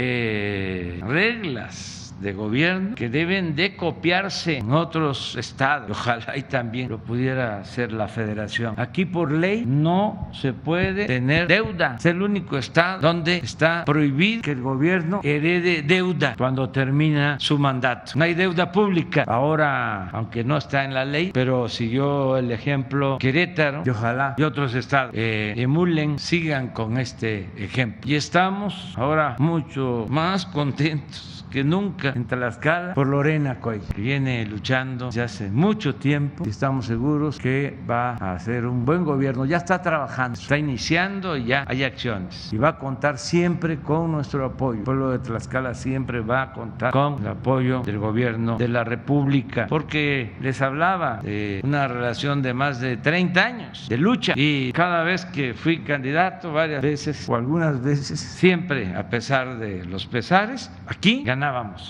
reglas de gobierno que deben de copiarse en otros estados. Ojalá y también lo pudiera hacer la federación. Aquí por ley no se puede tener deuda. Es el único estado donde está prohibido que el gobierno herede deuda cuando termina su mandato. No hay deuda pública. Ahora, aunque no está en la ley, pero siguió el ejemplo Querétaro, y ojalá y otros estados emulen, sigan con este ejemplo. Y estamos ahora mucho más contentos que nunca en Tlaxcala por Lorena Cuellar, que viene luchando desde hace mucho tiempo, y estamos seguros que va a hacer un buen gobierno. Ya está trabajando, está iniciando y ya hay acciones, y va a contar siempre con nuestro apoyo. El pueblo de Tlaxcala siempre va a contar con el apoyo del gobierno de la República, porque les hablaba de una relación de más de 30 años de lucha, y cada vez que fui candidato, varias veces o algunas veces, siempre a pesar de los pesares, aquí ganábamos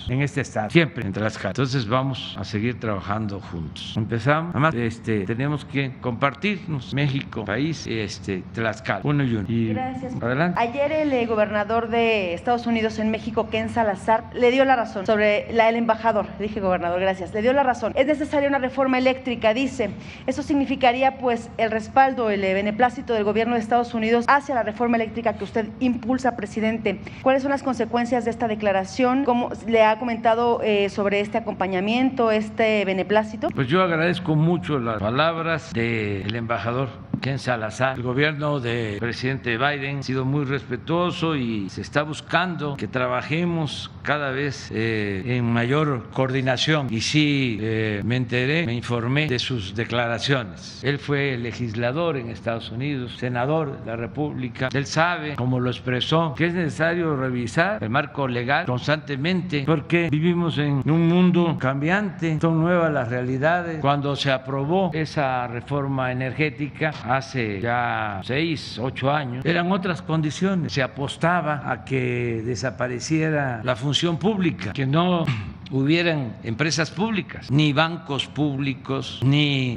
en este estado, siempre en Tlaxcala. Entonces vamos a seguir trabajando juntos. Empezamos, además tenemos que compartirnos, México, país, Tlaxcala, uno y uno. Y gracias. Adelante. Ayer el gobernador de Estados Unidos en México, Ken Salazar, le dio la razón sobre el embajador. Dije gobernador, gracias. Le dio la razón. Es necesaria una reforma eléctrica, dice. Eso significaría pues el respaldo, el beneplácito del gobierno de Estados Unidos hacia la reforma eléctrica que usted impulsa, presidente. ¿Cuáles son las consecuencias de esta declaración? ¿Cómo le ha comentado sobre este acompañamiento, este beneplácito? Pues yo agradezco mucho las palabras del embajador Ken Salazar. El gobierno del presidente Biden ha sido muy respetuoso y se está buscando que trabajemos cada vez en mayor coordinación. Y sí, me enteré, me informé de sus declaraciones. Él fue legislador en Estados Unidos, senador de la República. Él sabe, como lo expresó, que es necesario revisar el marco legal constantemente, porque vivimos en un mundo cambiante, son nuevas las realidades. Cuando se aprobó esa reforma energética hace ya 6, 8 años, eran otras condiciones. Se apostaba a que desapareciera la función pública, que no hubieran empresas públicas, ni bancos públicos, ni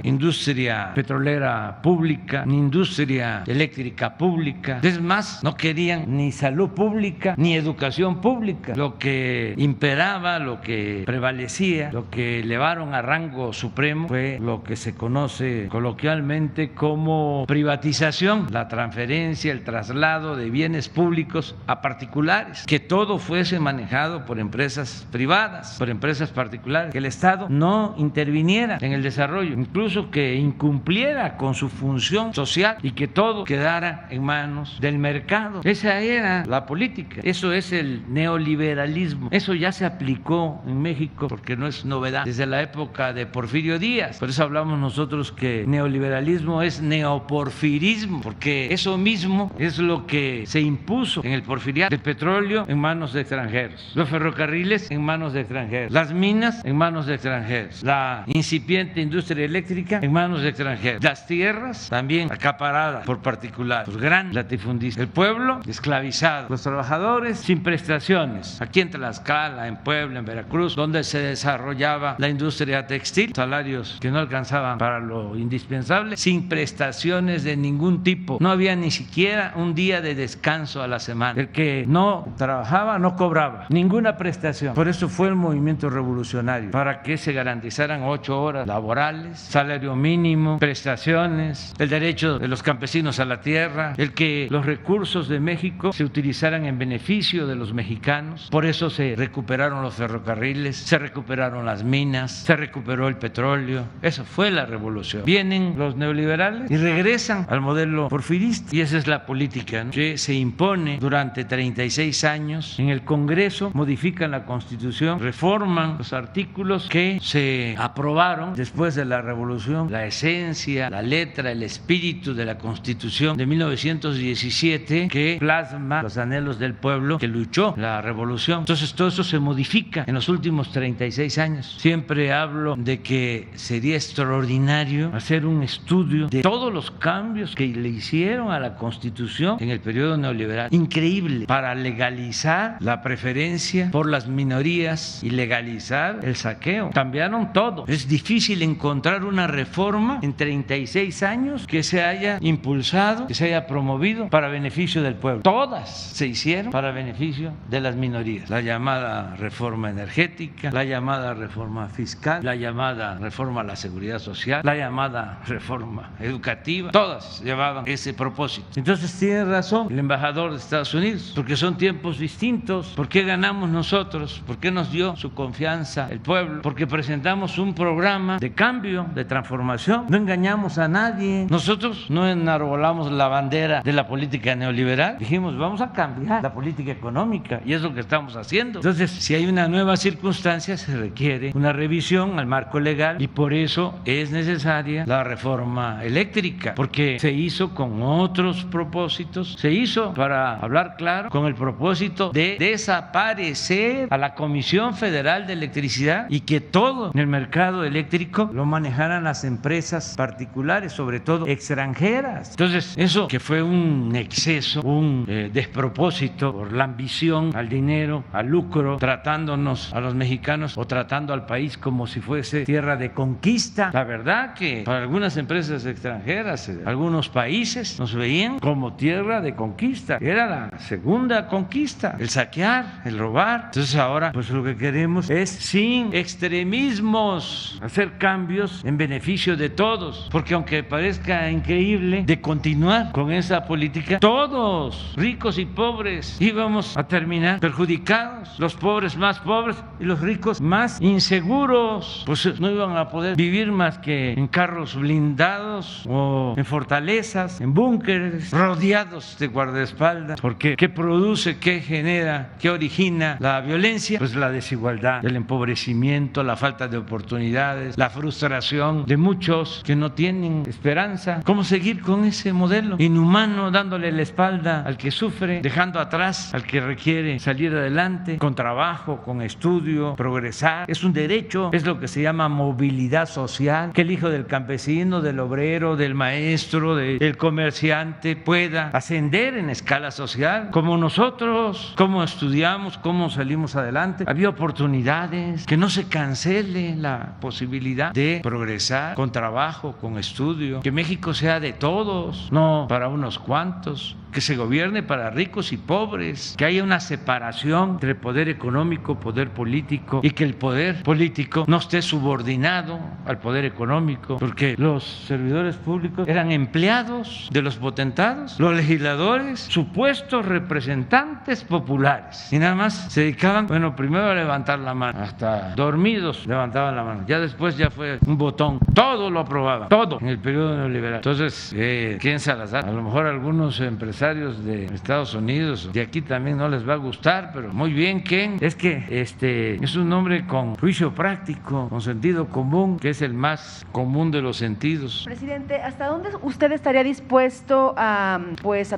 industria petrolera pública, ni industria eléctrica pública. Es más, no querían ni salud pública, ni educación pública. Lo que imperaba, lo que prevalecía, lo que elevaron a rango supremo fue lo que se conoce coloquialmente como privatización, la transferencia, el traslado de bienes públicos a particulares, que todo fuese manejado por empresas privadas, por empresas particulares, que el Estado no interviniera en el desarrollo, incluso que incumpliera con su función social y que todo quedara en manos del mercado. Esa era la política, eso es el neoliberalismo. Eso ya se aplicó en México porque no es novedad, desde la época de Porfirio Díaz. Por eso hablamos nosotros que neoliberalismo es neoporfirismo, porque eso mismo es lo que se impuso en el porfiriato: el petróleo en manos de extranjeros, los ferrocarriles en manos de extranjeros, las minas en manos de extranjeros, la incipiente industria eléctrica en manos de extranjeros, las tierras también acaparadas por particulares, por gran latifundistas, el pueblo esclavizado, los trabajadores sin prestaciones. Aquí en Tlaxcala, en Puebla, en Veracruz, donde se desarrollaba la industria textil, salarios que no alcanzaban para lo indispensable, sin prestaciones de ningún tipo. No había ni siquiera un día de descanso a la semana. El que no trabajaba no cobraba ninguna prestación. Por eso fue el movimiento revolucionario, para que se garantizaran 8 horas laborales, salario mínimo, prestaciones, el derecho de los campesinos a la tierra, el que los recursos de México se utilizaran en beneficio de los mexicanos. Por eso se recuperaron los ferrocarriles, se recuperaron las minas, se recuperó el petróleo. Eso fue la revolución. Vienen los neoliberales y regresan al modelo porfirista, y esa es la política, ¿no?, que se impone durante 36 años. En el Congreso modifican la Constitución Constitución, reforman los artículos que se aprobaron después de la Revolución, la esencia, la letra, el espíritu de la Constitución de 1917 que plasma los anhelos del pueblo que luchó la Revolución. Entonces todo eso se modifica en los últimos 36 años. Siempre hablo de que sería extraordinario hacer un estudio de todos los cambios que le hicieron a la Constitución en el periodo neoliberal. Increíble, para legalizar la preferencia por las minorías y legalizar el saqueo. Cambiaron todo. Es difícil encontrar una reforma en 36 años que se haya impulsado, que se haya promovido para beneficio del pueblo. Todas se hicieron para beneficio de las minorías. La llamada reforma energética, la llamada reforma fiscal, la llamada reforma a la seguridad social, la llamada reforma educativa, todas llevaban ese propósito. Entonces tiene razón el embajador de Estados Unidos, porque son tiempos distintos. ¿Por qué ganamos nosotros? ¿Por qué nos dio su confianza el pueblo? Porque presentamos un programa de cambio, de transformación. No engañamos a nadie. Nosotros no enarbolamos la bandera de la política neoliberal. Dijimos, vamos a cambiar la política económica, y es lo que estamos haciendo. Entonces, si hay una nueva circunstancia, se requiere una revisión al marco legal, y por eso es necesaria la reforma eléctrica, porque se hizo con otros propósitos. Se hizo, para hablar claro, con el propósito de desaparecer a la Comisión Federal de Electricidad y que todo en el mercado eléctrico lo manejaran las empresas particulares, sobre todo extranjeras. Entonces, eso que fue un exceso, un despropósito por la ambición al dinero, al lucro, tratándonos a los mexicanos o tratando al país como si fuese tierra de conquista. La verdad que para algunas empresas extranjeras, algunos países nos veían como tierra de conquista. Era la segunda conquista, el saquear, el robar. Entonces ahora pues lo que queremos es, sin extremismos, hacer cambios en beneficio de todos, porque aunque parezca increíble, de continuar con esa política, todos, ricos y pobres, íbamos a terminar perjudicados, los pobres más pobres y los ricos más inseguros, pues no iban a poder vivir más que en carros blindados o en fortalezas, en búnkeres, rodeados de guardaespaldas, porque ¿qué produce, qué genera, qué origina la violencia? Pues la desigualdad, el empobrecimiento, la falta de oportunidades, la frustración de muchos que no tienen esperanza. ¿Cómo seguir con ese modelo inhumano, dándole la espalda al que sufre, dejando atrás al que requiere salir adelante con trabajo, con estudio, progresar? Es un derecho, es lo que se llama movilidad social, que el hijo del campesino, del obrero, del maestro, del comerciante pueda ascender en escala social como nosotros, cómo estudiamos, cómo salimos adelante. Había oportunidades, que no se cancele la posibilidad de progresar con trabajo, con estudio, que México sea de todos, no para unos cuantos, que se gobierne para ricos y pobres, que haya una separación entre poder económico, poder político, y que el poder político no esté subordinado al poder económico, porque los servidores públicos eran empleados de los potentados, los legisladores, supuestos representantes populares, y nada más se dedicaban, bueno, primero a levantar la mano, hasta dormidos levantaban la mano, ya después ya fue un botón, todo lo aprobaban, todo en el periodo neoliberal. Entonces, ¿quién Salazar? A lo mejor algunos empresarios de Estados Unidos, de aquí también no les va a gustar, pero muy bien, Ken, es que es un hombre con juicio práctico, con sentido común, que es el más común de los sentidos. Presidente, ¿hasta dónde usted estaría dispuesto a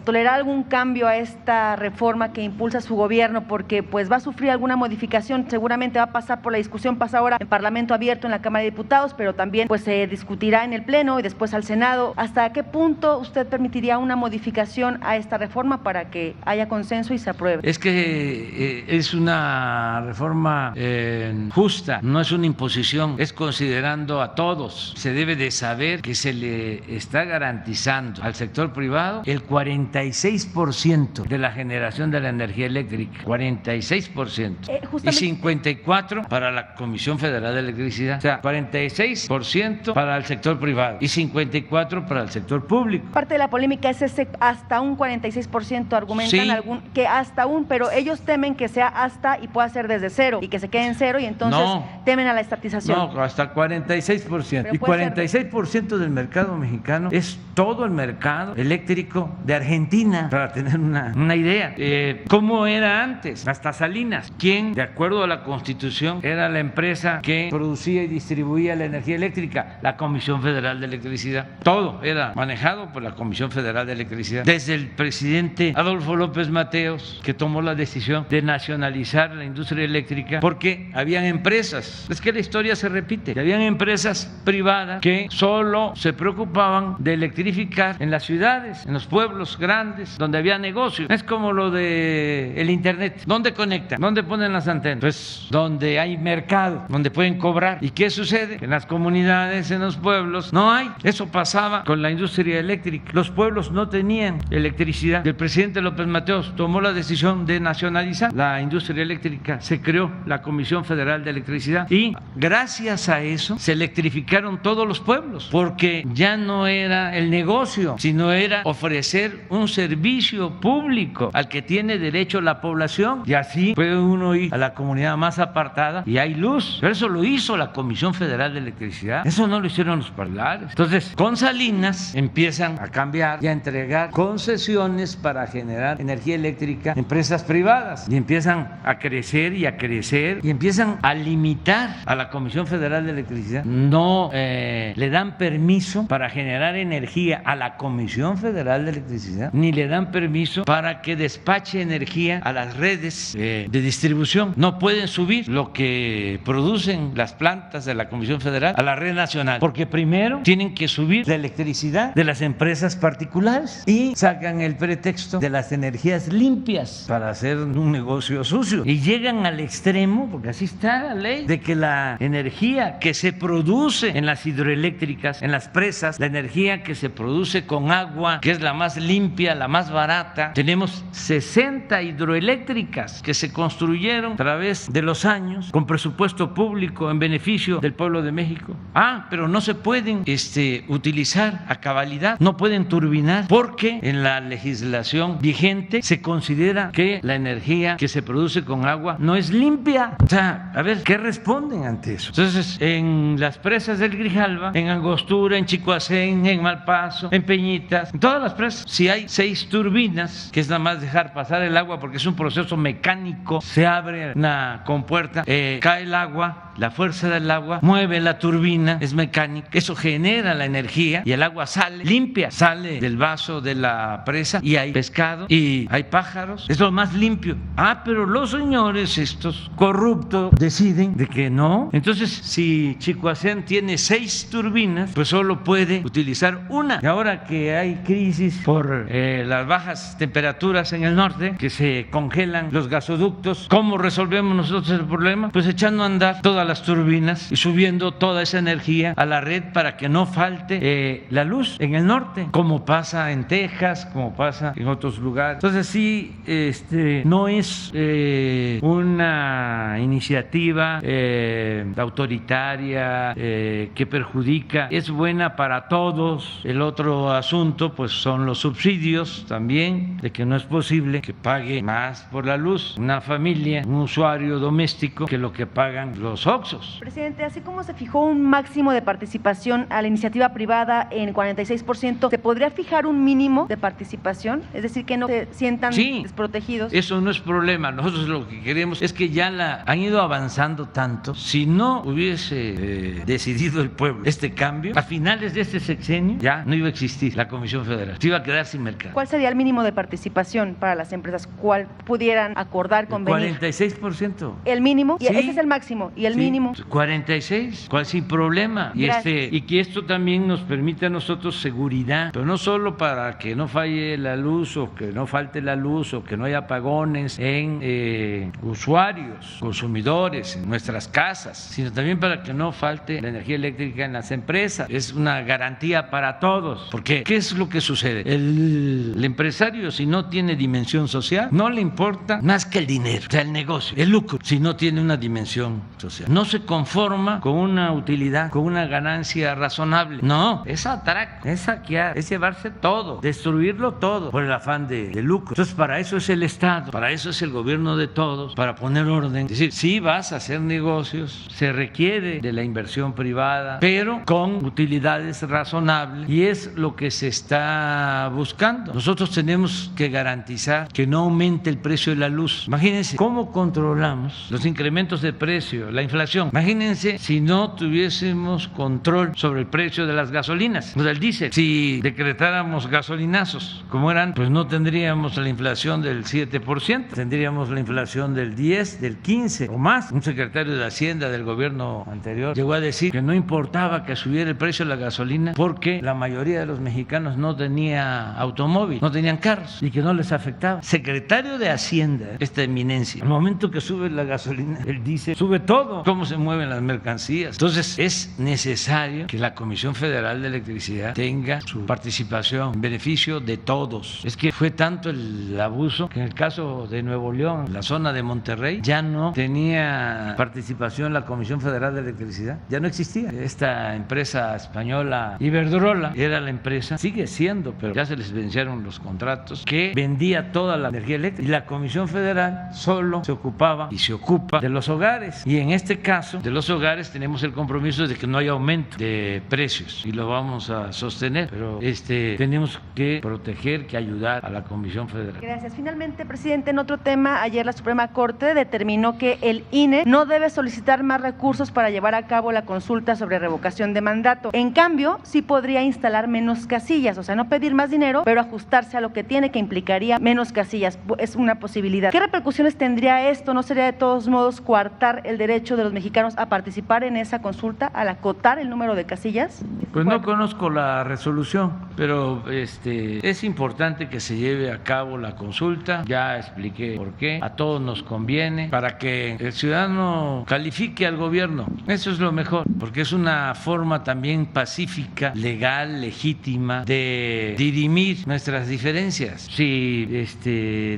tolerar algún cambio a esta reforma que impulsa su gobierno? Porque pues va a sufrir alguna modificación, seguramente va a pasar por la discusión, pasa ahora en Parlamento Abierto en la Cámara de Diputados, pero también pues se discutirá en el Pleno y después al Senado. ¿Hasta qué punto usted permitiría una modificación a esta reforma para que haya consenso y se apruebe? Es que es una reforma justa, no es una imposición, es considerando a todos. Se debe de saber que se le está garantizando al sector privado el 46% de la generación de la energía eléctrica, 46%, y 54% para la Comisión Federal de Electricidad, o sea, 46% para el sector privado y 54% para el sector público. Parte de la polémica es ese hasta un 46%, argumentan sí, que hasta un, pero ellos temen que sea hasta y pueda ser desde cero y que se quede en cero y entonces temen a la estatización. No, hasta 46%. Y 46% del mercado mexicano es todo el mercado eléctrico de Argentina, para tener una idea. ¿Cómo era antes? Hasta Salinas. ¿Quién, de acuerdo a la Constitución, era la empresa que producía y distribuía la energía eléctrica? La Comisión Federal de Electricidad. Todo era manejado por la Comisión Federal de Electricidad. Desde el presidente Adolfo López Mateos, que tomó la decisión de nacionalizar la industria eléctrica, porque habían empresas, es que la historia se repite, habían empresas privadas que solo se preocupaban de electrificar en las ciudades, en los pueblos grandes, donde había negocios. Es como lo de el internet. ¿Dónde conectan? ¿Dónde ponen las antenas? Pues donde hay mercado, donde pueden cobrar. ¿Y qué sucede? En las comunidades, en los pueblos, no hay. Eso pasaba con la industria eléctrica. Los pueblos no tenían electricidad. El presidente López Mateos tomó la decisión de nacionalizar la industria eléctrica. Se creó la Comisión Federal de Electricidad y gracias a eso se electrificaron todos los pueblos, porque ya no era el negocio, sino era ofrecer un servicio público al que tiene derecho la población, y así puede uno ir a la comunidad más apartada y hay luz. Pero eso lo hizo la Comisión Federal de Electricidad, eso no lo hicieron los particulares. Entonces, con Salinas empiezan a cambiar y a entregar concesiones para generar energía eléctrica a empresas privadas, y empiezan a crecer y a crecer y empiezan a limitar a la Comisión Federal de Electricidad. No le dan permiso para generar energía a la Comisión Federal de Electricidad, ni le dan permiso para que despache energía a las redes de distribución. No pueden subir lo que producen las plantas de la Comisión Federal a la red nacional, porque primero tienen que subir la electricidad de las empresas particulares y sacan el pretexto de las energías limpias para hacer un negocio sucio, y llegan al extremo, porque así está la ley, de que la energía que se produce en las hidroeléctricas, en las presas, la energía que se produce con agua, que es la más limpia, la más barata, tenemos 60 hidroeléctricas que se construyeron a través de los años con presupuesto público en beneficio del pueblo de México. Pero no se pueden utilizar a cabalidad, no pueden turbinar, porque en la legislación vigente se considera que la energía que se produce con agua no es limpia. O sea, a ver, ¿qué responden ante eso? Entonces, en las presas del Grijalva, en Angostura, en Chicoacén, en Malpaso, en Peñitas, en todas las presas, si hay 6 turbinas, que es nada más dejar pasar el agua, porque es un proceso mecánico, se abre una compuerta, cae el agua, la fuerza del agua mueve la turbina, es mecánica, eso genera la energía y el agua sale limpia, sale del vaso de la presa y hay pescado y hay pájaros, es lo más limpio. Pero los señores estos corruptos deciden de que no. Entonces, si Chicoacén tiene 6 turbinas, pues solo puede utilizar una. Y ahora que hay crisis por las bajas temperaturas en el norte, que se congelan los gasoductos, ¿cómo resolvemos nosotros el problema? Pues echando a andar todas las turbinas y subiendo toda esa energía a la red para que no falte la luz en el norte, como pasa en Texas, como pasa en otros lugares. Entonces sí, no es una iniciativa autoritaria que perjudica, es buena para todos. El otro asunto pues son los subsidios también, de que no es posible que pague más por la luz una familia, un usuario doméstico, que lo que pagan los OXXOs. Presidente, así como se fijó un máximo de participación a la iniciativa privada en 46%, ¿se podría fijar un mínimo de participación? Es decir, que no se sientan desprotegidos. Eso no es problema. Nosotros lo que queremos es que ya han ido avanzando tanto. Si no hubiese decidido el pueblo este cambio, a finales de este sexenio ya no iba a existir la Comisión Federal, se iba a quedar sin mercado. ¿Cuál sería el mínimo de participación para las empresas? ¿Cuál pudieran acordar, convenir? 46%. ¿El mínimo? Sí. Ese es el máximo. ¿Y el mínimo? 46, ¿cuál sin problema? Y que esto también nos permite a nosotros seguridad, pero no solo para que no falle la luz o que no falte la luz o que no haya apagones en usuarios, consumidores, en nuestras casas, sino también para que no falte la energía eléctrica en las empresas. Es una garantía para todos, porque ¿qué es lo que sucede? El empresario, si no tiene dimensión social, no le importa más que el dinero, o sea, el negocio, el lucro, si no tiene una dimensión social. No se conforma con una utilidad, con una ganancia razonable. No, es atraco, es saquear, es llevarse todo, destruirlo todo por el afán de lucro. Entonces, para eso es el Estado, para eso es el gobierno de todos, para poner orden. Es decir, si vas a hacer negocios, se requiere de la inversión privada, pero con utilidades razonables, y es lo que se está buscando. Nosotros tenemos que garantizar que no aumente el precio de la luz. Imagínense cómo controlamos los incrementos de precio, la inflación. Imagínense si no tuviésemos control sobre el precio de las gasolinas, o del diésel. Si decretáramos gasolinazos como eran, pues no tendríamos la inflación del 7%, tendríamos la inflación del 10, del 15 o más. Un secretario de Hacienda del gobierno anterior llegó a decir que no importaba que subiera el precio de la gasolina porque la mayoría de los mexicanos no tenía automóvil, no tenían carros y que no les afectaba. Secretario de Hacienda, esta eminencia, al momento que sube la gasolina, el diésel, sube todo, cómo se mueven las mercancías. Entonces es necesario que la Comisión Federal de Electricidad tenga su participación en beneficio de todos. Es que fue tanto el abuso que en el caso de Nuevo León, la zona de Monterrey, ya no tenía participación la Comisión Federal de Electricidad, ya no existía. Esta empresa española Iberdrola era la empresa, sigue siendo, pero ya se les vencieron los contratos, que vendía toda la energía eléctrica, y la Comisión Federal solo se ocupaba y se ocupa de los hogares, y en este caso de los hogares tenemos el compromiso de que no haya aumento de precios y lo vamos a sostener, pero tenemos que proteger, que ayudar a la Comisión Federal. Gracias. Finalmente, presidente, en otro tema, ayer la Suprema Corte determinó que el INE no debe solicitar más recursos para llevar a cabo la consulta sobre revocación de mandato. En cambio, sí podría instalar menos casillas, o sea, no pedir más dinero, pero ajustarse a lo que tiene, que implicaría menos casillas. Es una posibilidad. ¿Qué repercusiones tendría esto? ¿No sería de todos modos coartar el derecho de los mexicanos a participar en esa consulta, al acotar el número de casillas? Pues no conozco la resolución, pero es importante que se lleve a cabo la consulta. Ya expliqué por qué. A todos nos conviene para que el ciudadano califique al gobierno. Eso es lo mejor, porque es una forma también pacífica, legal, legítima de dirimir nuestras diferencias. Si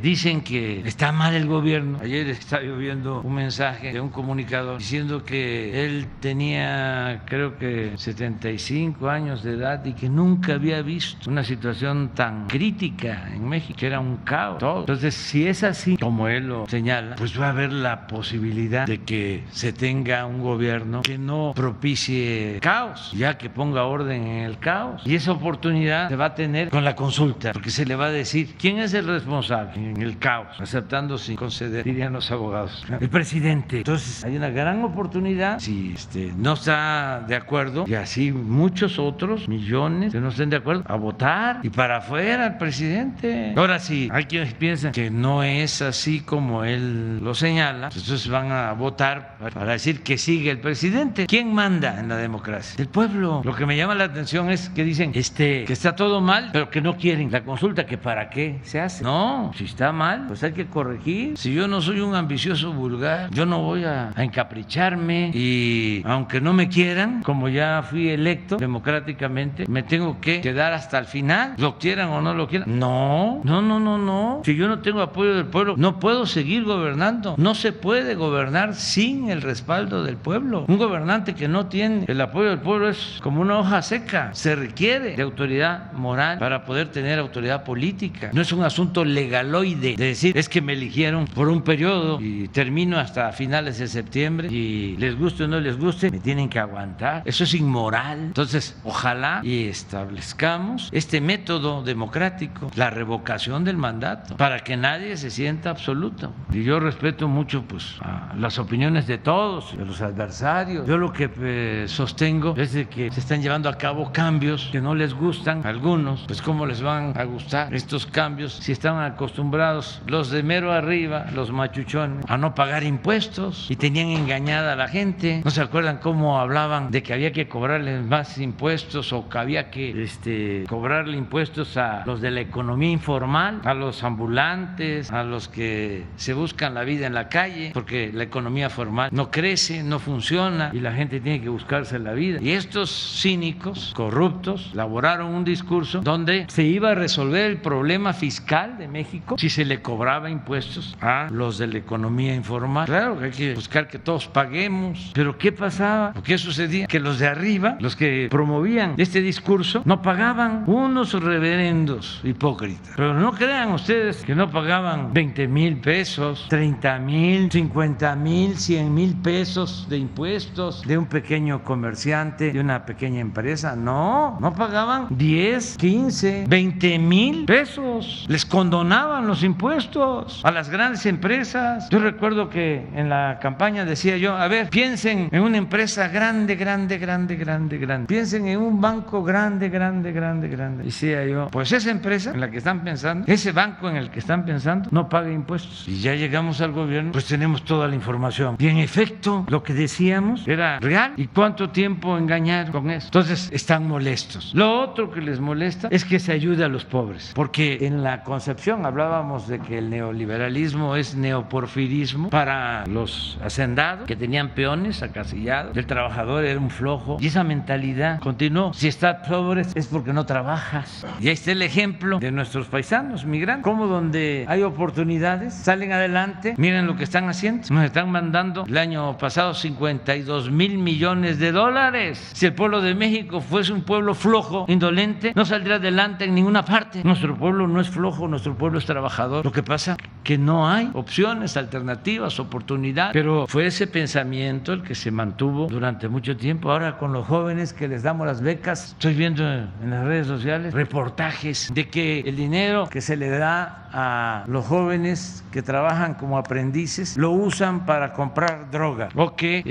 dicen que está mal el gobierno, ayer estaba viendo un mensaje de un comunicador diciendo que él tenía, creo que 75 años de edad y que nunca había visto una situación tan crítica en México, que era un caos todo. Entonces, si es así como él lo señala, pues va a haber la posibilidad de que se tenga un gobierno que no propicie caos, ya que ponga orden en el caos. Y esa oportunidad se va a tener con la consulta, porque se le va a decir quién es el responsable en el caos, aceptando sin conceder, dirían los abogados, el presidente. Entonces, hay una gran oportunidad, si no está de acuerdo, y así muchos otros millones que no estén de acuerdo, a votar y para afuera al presidente. Ahora sí, hay quienes piensan que no es así como él lo señala, entonces van a votar para decir que sigue el presidente. ¿Quién manda en la democracia? El pueblo. Lo que me llama la atención es que dicen que está todo mal, pero que no quieren la consulta, que para qué se hace. No, si está mal, pues hay que corregir. Si yo no soy un ambicioso vulgar, yo no voy a encapricharme, y aunque no me quieran, como ya fui electo democráticamente, me tengo que quedar hasta el final, lo quieran o no lo quieran. No. Si yo no tengo apoyo del pueblo, no puedo seguir gobernando. No se puede gobernar sin el respaldo del pueblo. Un gobernante que no tiene el apoyo del pueblo es como una hoja seca. Se requiere de autoridad moral para poder tener autoridad política. No es un asunto legaloide de decir, es que me eligieron por un periodo y termino hasta finales de septiembre y les guste o no les guste, me tienen que aguantar. Eso es inmoral. Entonces, ojalá y establezcamos este método democrático, la revocación del mandato, para que nadie se sienta absoluto. Y yo respeto mucho pues a las opiniones de todos, de los adversarios. Yo lo que sostengo es de que se están llevando a cabo cambios que no les gustan a algunos. Pues cómo les van a gustar estos cambios si están acostumbrados los de mero arriba, los machuchones, a no pagar impuestos y tenían engañada a la gente. ¿No se acuerdan cómo hablaban de que había que cobrarles más impuestos o que había que cobrarle impuestos a los de la economía informal, a los ambulantes, a los que se buscan la vida en la calle, porque la economía formal no crece, no funciona y la gente tiene que buscarse la vida? Y estos cínicos, corruptos, elaboraron un discurso donde se iba a resolver el problema fiscal de México si se le cobraba impuestos a los de la economía informal. Claro que hay que buscar que todos paguemos, pero ¿qué pasaba? ¿O qué sucedía? Que los de arriba, los que promovían este discurso, no pagaban. Unos reverendos hipócritas. Pero no crean ustedes que no pagaban 20,000 pesos, 30,000, 50,000, 100,000 pesos de impuestos de un pequeño comerciante, de una pequeña empresa. No, no pagaban 10, 15, 20 mil pesos. Les condonaban los impuestos a las grandes empresas. Yo recuerdo que en la campaña decía yo, a ver, piensen en una empresa grande, grande, grande, grande, grande. Piensen en un banco grande, grande, grande, grande. Decía yo, pues esa empresa en la que están pensando, ese banco en el que están pensando, no paga impuestos. Y ya llegamos al gobierno, pues tenemos toda la información. Y en efecto, lo que decíamos era real. ¿Y cuánto tiempo engañaron con eso? Entonces, están molestos. Lo otro que les molesta es que se ayude a los pobres. Porque en la concepción hablábamos de que el neoliberalismo es neoporfirismo para los hacendados que tenían peones acasillados. El trabajador era un flojo. Y esa mentalidad continuó. Si estás pobre es porque no trabajas. Y ahí está el ejemplo de nuestros paisanos migrantes. Como donde hay oportunidades, salen adelante. Miren lo que están haciendo. Nos están mandando el año pasado 52,000 millones de dólares. Si el pueblo de México fuese un pueblo flojo, indolente, no saldría adelante en ninguna parte. Nuestro pueblo no es flojo, nuestro pueblo es trabajador. Lo que pasa que no hay opciones, alternativas, oportunidades. Pero fue ese pensamiento el que se mantuvo durante mucho tiempo. Ahora con los jóvenes que les damos las becas, estoy viendo en las redes sociales reportajes de que el dinero que se le da a los jóvenes que trabajan como aprendices lo usan para comprar droga, o que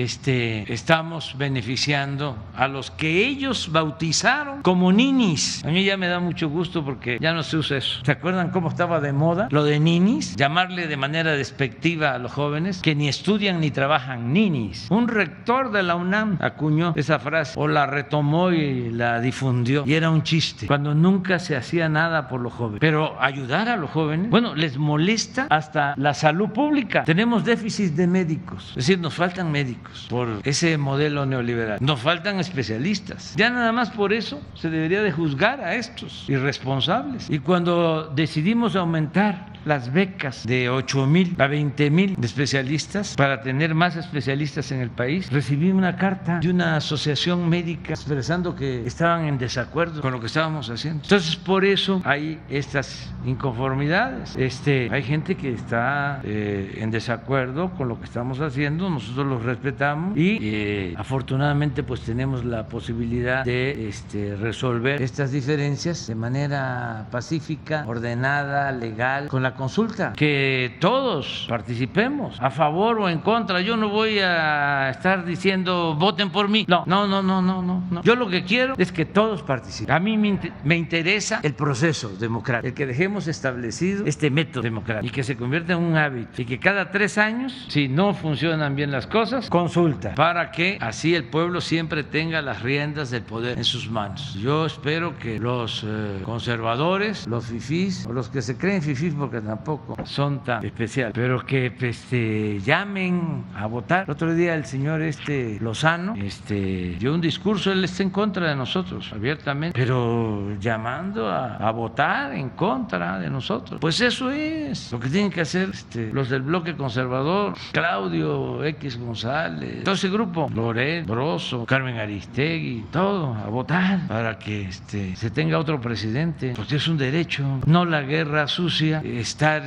estamos beneficiando a los que ellos bautizaron como ninis. A mí ya me da mucho gusto porque ya no se usa eso. ¿Se acuerdan cómo estaba de moda lo de ninis? Llamarle de manera despectiva a los jóvenes que ni estudian ni trabajan, ninis. Un rector de la UNAM acuñó esa frase o la retomó y la difundió, y era un chiste cuando nunca se hacía nada por los jóvenes. Pero ayudar a los jóvenes, bueno, les molesta hasta la salud pública. Tenemos déficit de médicos, es decir, nos faltan médicos por ese modelo neoliberal, nos faltan especialistas. Ya nada más por eso se debería de juzgar a estos irresponsables. Y cuando decidimos aumentar las becas de 8,000 a 20,000 de especialistas para tener más especialistas en el país, recibí una carta de una asociación médica expresando que estaban en desacuerdo con lo que estábamos haciendo. Entonces, por eso hay estas inconformidades. Hay gente que está en desacuerdo con lo que estamos haciendo, nosotros los respetamos y afortunadamente pues tenemos la posibilidad de resolver estas diferencias de manera pacífica, ordenada, legal, con la consulta, que todos participemos a favor o en contra. Yo no voy a estar diciendo voten por mí, no. Yo lo que quiero es que todos participen. A mí me interesa el proceso democrático, el que dejemos establecido este método democrático y que se convierta en un hábito, y que cada 3 años, si no funcionan bien las cosas, consulta, para que así el pueblo siempre tenga las riendas del poder en sus manos. Yo espero que los conservadores, los fifís, o los que se creen fifís porque tampoco son tan especiales, pero que llamen a votar. El otro día el señor Lozano dio un discurso, él está en contra de nosotros abiertamente, pero llamando a votar en contra de nosotros. Pues eso es lo que tienen que hacer los del bloque conservador, Claudio X González, todo ese grupo, Loret, Broso, Carmen Aristegui, todo a votar para que se tenga otro presidente, porque es un derecho, no la guerra sucia, estar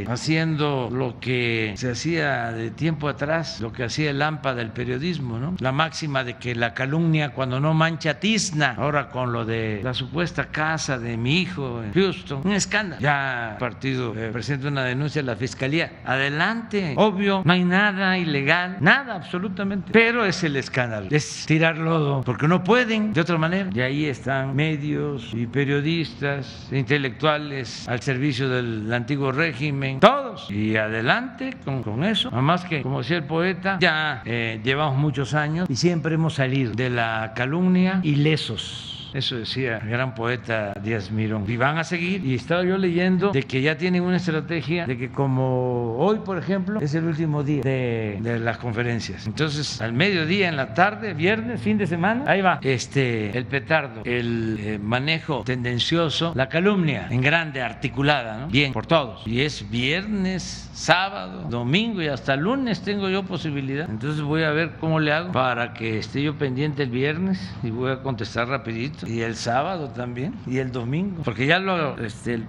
haciendo lo que se hacía de tiempo atrás, lo que hacía el AMPA del periodismo, ¿no? La máxima de que la calumnia cuando no mancha tizna. Ahora con lo de la supuesta casa de mi hijo en Houston, un escándalo. Ya el partido presenta una denuncia a la fiscalía. Adelante, obvio, no hay nada ilegal, nada absolutamente, pero es el escándalo, es tirar lodo, porque no pueden de otra manera. Y ahí están medios y periodistas, intelectuales al servicio del antiguo régimen, todos, y adelante con eso. Nada más que, como decía el poeta, ya llevamos muchos años y siempre hemos salido de la calumnia ilesos. Eso decía el gran poeta Díaz Mirón. Y van a seguir. Y estaba yo leyendo de que ya tienen una estrategia de que, como hoy, por ejemplo, es el último día de las conferencias. Entonces, al mediodía, en la tarde, viernes, fin de semana, ahí va el petardo, el manejo tendencioso, la calumnia en grande, articulada, ¿no? Bien, por todos. Y es viernes, sábado, domingo y hasta lunes tengo yo posibilidad. Entonces voy a ver cómo le hago para que esté yo pendiente el viernes y voy a contestar rapidito propósito, y el sábado también, y el domingo, porque ya lo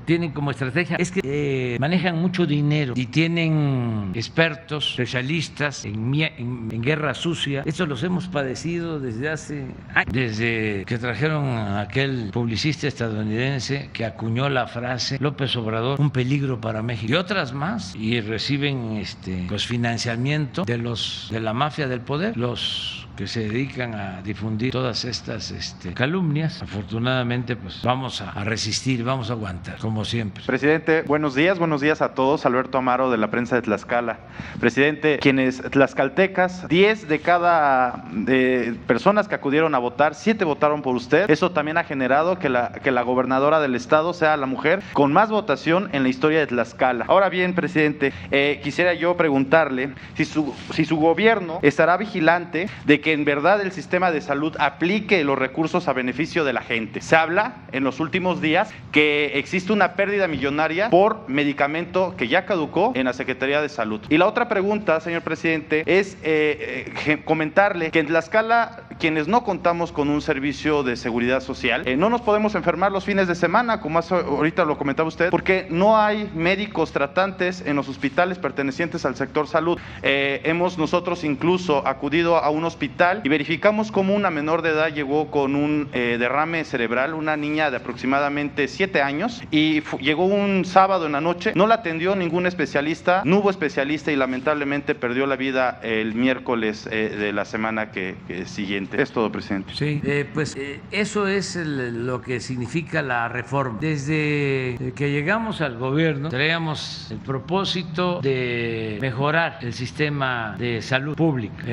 tienen como estrategia. Es que manejan mucho dinero y tienen expertos, especialistas en guerra sucia. Esto los hemos padecido desde hace años, desde que trajeron a aquel publicista estadounidense que acuñó la frase López Obrador, un peligro para México, y otras más, y reciben pues financiamiento de la mafia del poder, los que se dedican a difundir todas estas calumnias. Afortunadamente, pues vamos a resistir, vamos a aguantar, como siempre. Presidente, buenos días a todos. Alberto Amaro, de la prensa de Tlaxcala. Presidente, quienes tlaxcaltecas, 10 de cada personas que acudieron a votar, 7 votaron por usted. Eso también ha generado que la gobernadora del estado sea la mujer con más votación en la historia de Tlaxcala. Ahora bien, presidente, quisiera yo preguntarle si su gobierno estará vigilante de que en verdad el sistema de salud aplique los recursos a beneficio de la gente. Se habla en los últimos días que existe una pérdida millonaria por medicamento que ya caducó en la Secretaría de Salud. Y la otra pregunta, señor presidente, es comentarle que en Tlaxcala, quienes no contamos con un servicio de seguridad social, no nos podemos enfermar los fines de semana, como ahorita lo comentaba usted, porque no hay médicos tratantes en los hospitales pertenecientes al sector salud. Hemos nosotros incluso acudido a un hospital y verificamos cómo una menor de edad llegó con un derrame cerebral, una niña de aproximadamente 7 años, y llegó un sábado en la noche, no la atendió ningún especialista, no hubo especialista y lamentablemente perdió la vida el miércoles de la semana que siguiente. Es todo, presidente. Sí, eso es lo que significa la reforma. Desde que llegamos al gobierno traíamos el propósito de mejorar el sistema de salud pública.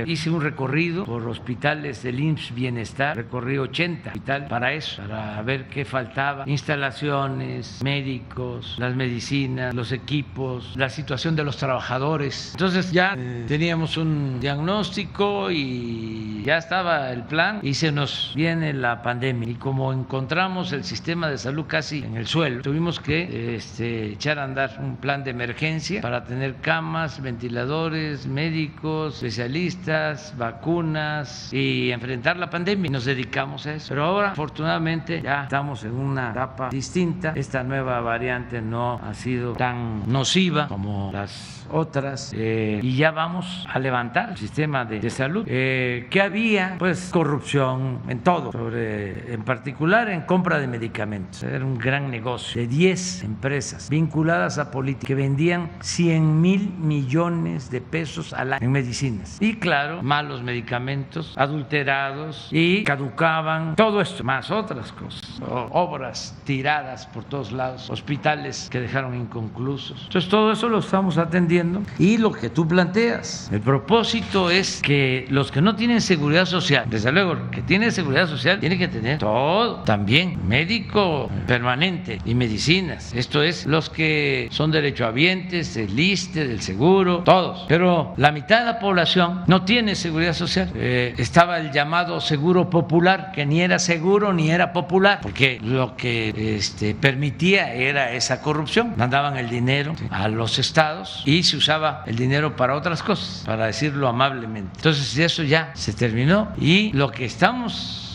Hice un recorrido por hospitales del IMSS Bienestar, recorrí 80 hospitales para eso, para ver qué faltaba: instalaciones, médicos, las medicinas, los equipos, la situación de los trabajadores. Entonces ya teníamos un diagnóstico y ya estaba el plan, y se nos viene la pandemia, y como encontramos el sistema de salud casi en el suelo, tuvimos que echar a andar un plan de emergencia para tener camas, ventiladores, médicos, especialistas, vacunas y enfrentar la pandemia. Nos dedicamos a eso. Pero ahora, afortunadamente, ya estamos en una etapa distinta. Esta nueva variante no ha sido tan nociva como las otras, y ya vamos a levantar el sistema de salud. ¿Qué había? Pues corrupción en todo, en particular en compra de medicamentos. Era un gran negocio de 10 empresas vinculadas a política que vendían 100,000 millones de pesos al año en medicinas. Y claro, malos medicamentos, adulterados, y caducaban. Todo esto, más otras cosas, obras tiradas por todos lados, hospitales que dejaron inconclusos. Entonces todo eso lo estamos atendiendo. Y lo que tú planteas, el propósito es que los que no tienen seguridad social, desde luego que tiene seguridad social, tiene que tener todo, también médico permanente y medicinas. Esto es, los que son derechohabientes del ISSSTE, del seguro, todos. Pero la mitad de la población no tiene seguridad social. Estaba el llamado seguro popular, que ni era seguro ni era popular, porque lo que permitía era esa corrupción. Mandaban el dinero a los estados y se usaba el dinero para otras cosas, para decirlo amablemente. Entonces eso ya se terminó, y lo que estamos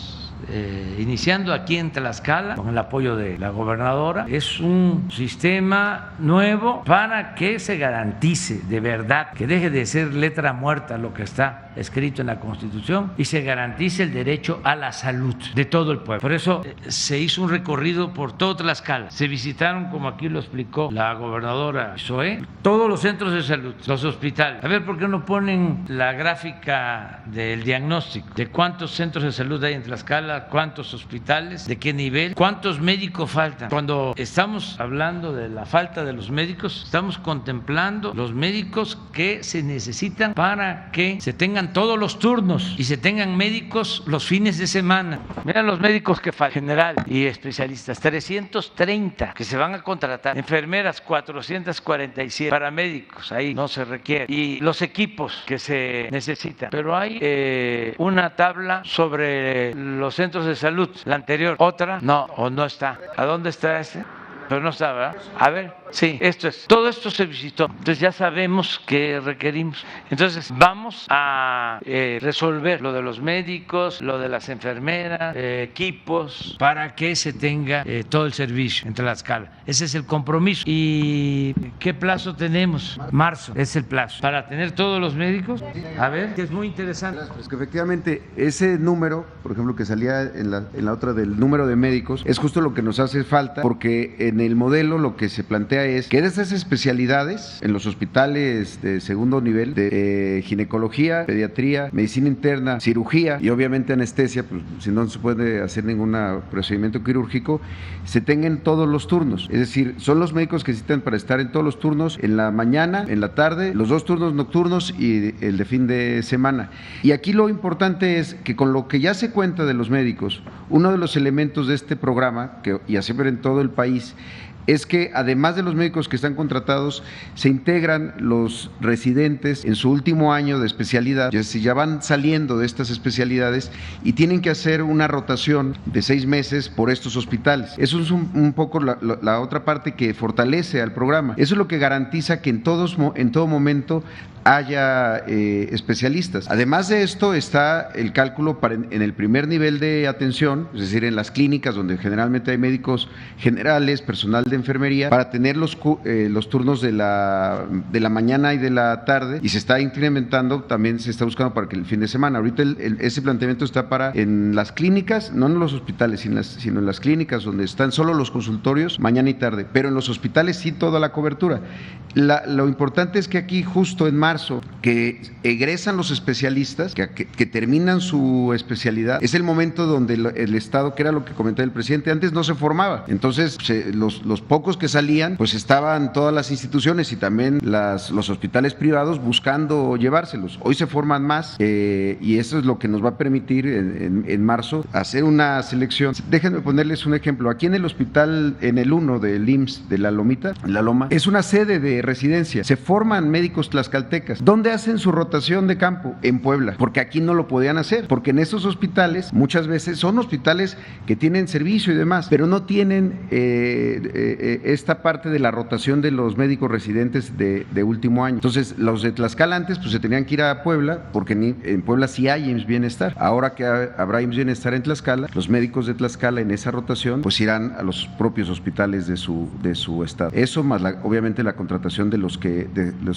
iniciando aquí en Tlaxcala, con el apoyo de la gobernadora, es un sistema nuevo para que se garantice de verdad, que deje de ser letra muerta lo que está escrito en la Constitución, y se garantice el derecho a la salud de todo el pueblo. Por eso se hizo un recorrido por todo Tlaxcala. Se visitaron, como aquí lo explicó la gobernadora Zoé, todos los centros de salud, los hospitales. A ver, ¿por qué no ponen la gráfica del diagnóstico de cuántos centros de salud hay en Tlaxcala, cuántos hospitales, de qué nivel, cuántos médicos faltan? Cuando estamos hablando de la falta de los médicos, estamos contemplando los médicos que se necesitan para que se tengan todos los turnos y se tengan médicos los fines de semana. Mira los médicos que faltan, general y especialistas, 330 que se van a contratar, enfermeras 447, paramédicos ahí no se requiere, y los equipos que se necesitan. Pero hay una tabla sobre los centros de salud, la anterior, otra no, o no está. ¿A dónde está ese? pero no está, ¿verdad? A ver, sí, todo esto se visitó, entonces ya sabemos qué requerimos. Entonces vamos a resolver lo de los médicos, lo de las enfermeras, equipos, para que se tenga todo el servicio en Tlaxcala. Ese es el compromiso. ¿Y qué plazo tenemos? Marzo es el plazo. Para tener todos los médicos, a ver, que es muy interesante. Pues que efectivamente ese número, por ejemplo, que salía en la otra del número de médicos, es justo lo que nos hace falta, porque en el modelo lo que se plantea es que de esas especialidades en los hospitales de segundo nivel, de ginecología, pediatría, medicina interna, cirugía y obviamente anestesia, pues si no se puede hacer ningún procedimiento quirúrgico, se tengan todos los turnos. Es decir, son los médicos que necesitan para estar en todos los turnos, en la mañana, en la tarde, los 2 turnos nocturnos y el de fin de semana. Y aquí lo importante es que con lo que ya se cuenta de los médicos, uno de los elementos de este programa, y así en todo el país, es que además de los médicos que están contratados, se integran los residentes en su último año de especialidad, es decir, ya van saliendo de estas especialidades y tienen que hacer una rotación de 6 meses por estos hospitales. Eso es un poco la otra parte que fortalece al programa. Eso es lo que garantiza que en todo momento haya especialistas. Además de esto está el cálculo en el primer nivel de atención, es decir, en las clínicas donde generalmente hay médicos generales, personal de enfermería, para tener los turnos de la mañana y de la tarde, y se está incrementando, también se está buscando para que el fin de semana. Ahorita ese planteamiento está en las clínicas, no en los hospitales, sino en las clínicas donde están solo los consultorios mañana y tarde, pero en los hospitales sí toda la cobertura. Lo importante es que aquí justo en marzo, que egresan los especialistas, que terminan su especialidad, es el momento donde el Estado, que era lo que comentaba el presidente, antes no se formaba, entonces los pocos que salían, pues estaban todas las instituciones y también los hospitales privados buscando llevárselos. Hoy se forman más y eso es lo que nos va a permitir en marzo hacer una selección. Déjenme ponerles un ejemplo. Aquí en el hospital, en el 1 del IMSS de La Loma, es una sede de residencia. Se forman médicos tlaxcaltecas. ¿Dónde hacen su rotación de campo? En Puebla, porque aquí no lo podían hacer, porque en esos hospitales muchas veces son hospitales que tienen servicio y demás, pero no tienen esta parte de la rotación de los médicos residentes de último año. Entonces, los de Tlaxcala antes pues se tenían que ir a Puebla, porque en Puebla sí hay IMSS Bienestar. Ahora que habrá IMSS Bienestar en Tlaxcala, los médicos de Tlaxcala en esa rotación pues irán a los propios hospitales de su estado. Eso más obviamente la contratación de los que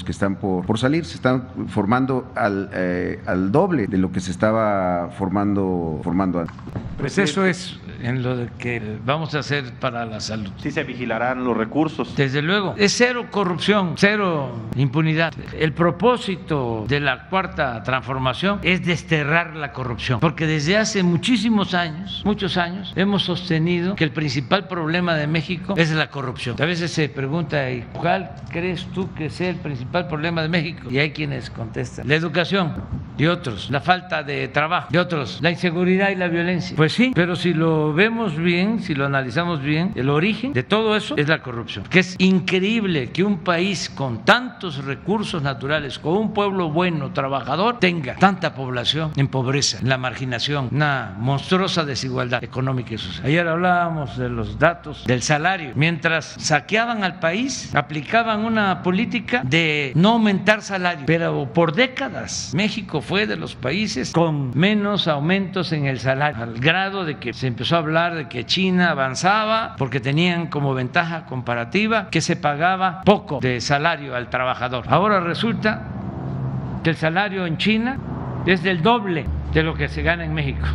están por salir, se están formando al doble de lo que se estaba formando antes. Pues eso es en lo de que vamos a hacer para la salud. Sí se vigilarán los recursos. Desde luego, es cero corrupción, cero impunidad. El propósito de la Cuarta Transformación es desterrar la corrupción, porque desde hace muchos años, hemos sostenido que el principal problema de México es la corrupción. A veces se pregunta, ¿y cuál crees tú que sea el principal problema de México? Y hay quienes contestan, la educación, y otros, la falta de trabajo, y otros, la inseguridad y la violencia. Pues sí, pero si lo vemos bien, si lo analizamos bien, el origen de todo eso es la corrupción. Que es increíble que un país con tantos recursos naturales, con un pueblo bueno, trabajador, tenga tanta población en pobreza, en la marginación, una monstruosa desigualdad económica y social. Ayer hablábamos de los datos del salario. Mientras saqueaban al país, aplicaban una política de no aumentar salario, pero por décadas México fue de los países con menos aumentos en el salario, al grado de que se empezó a hablar de que China avanzaba porque tenían como ventaja comparativa que se pagaba poco de salario al trabajador. Ahora resulta que el salario en China es del doble de lo que se gana en México.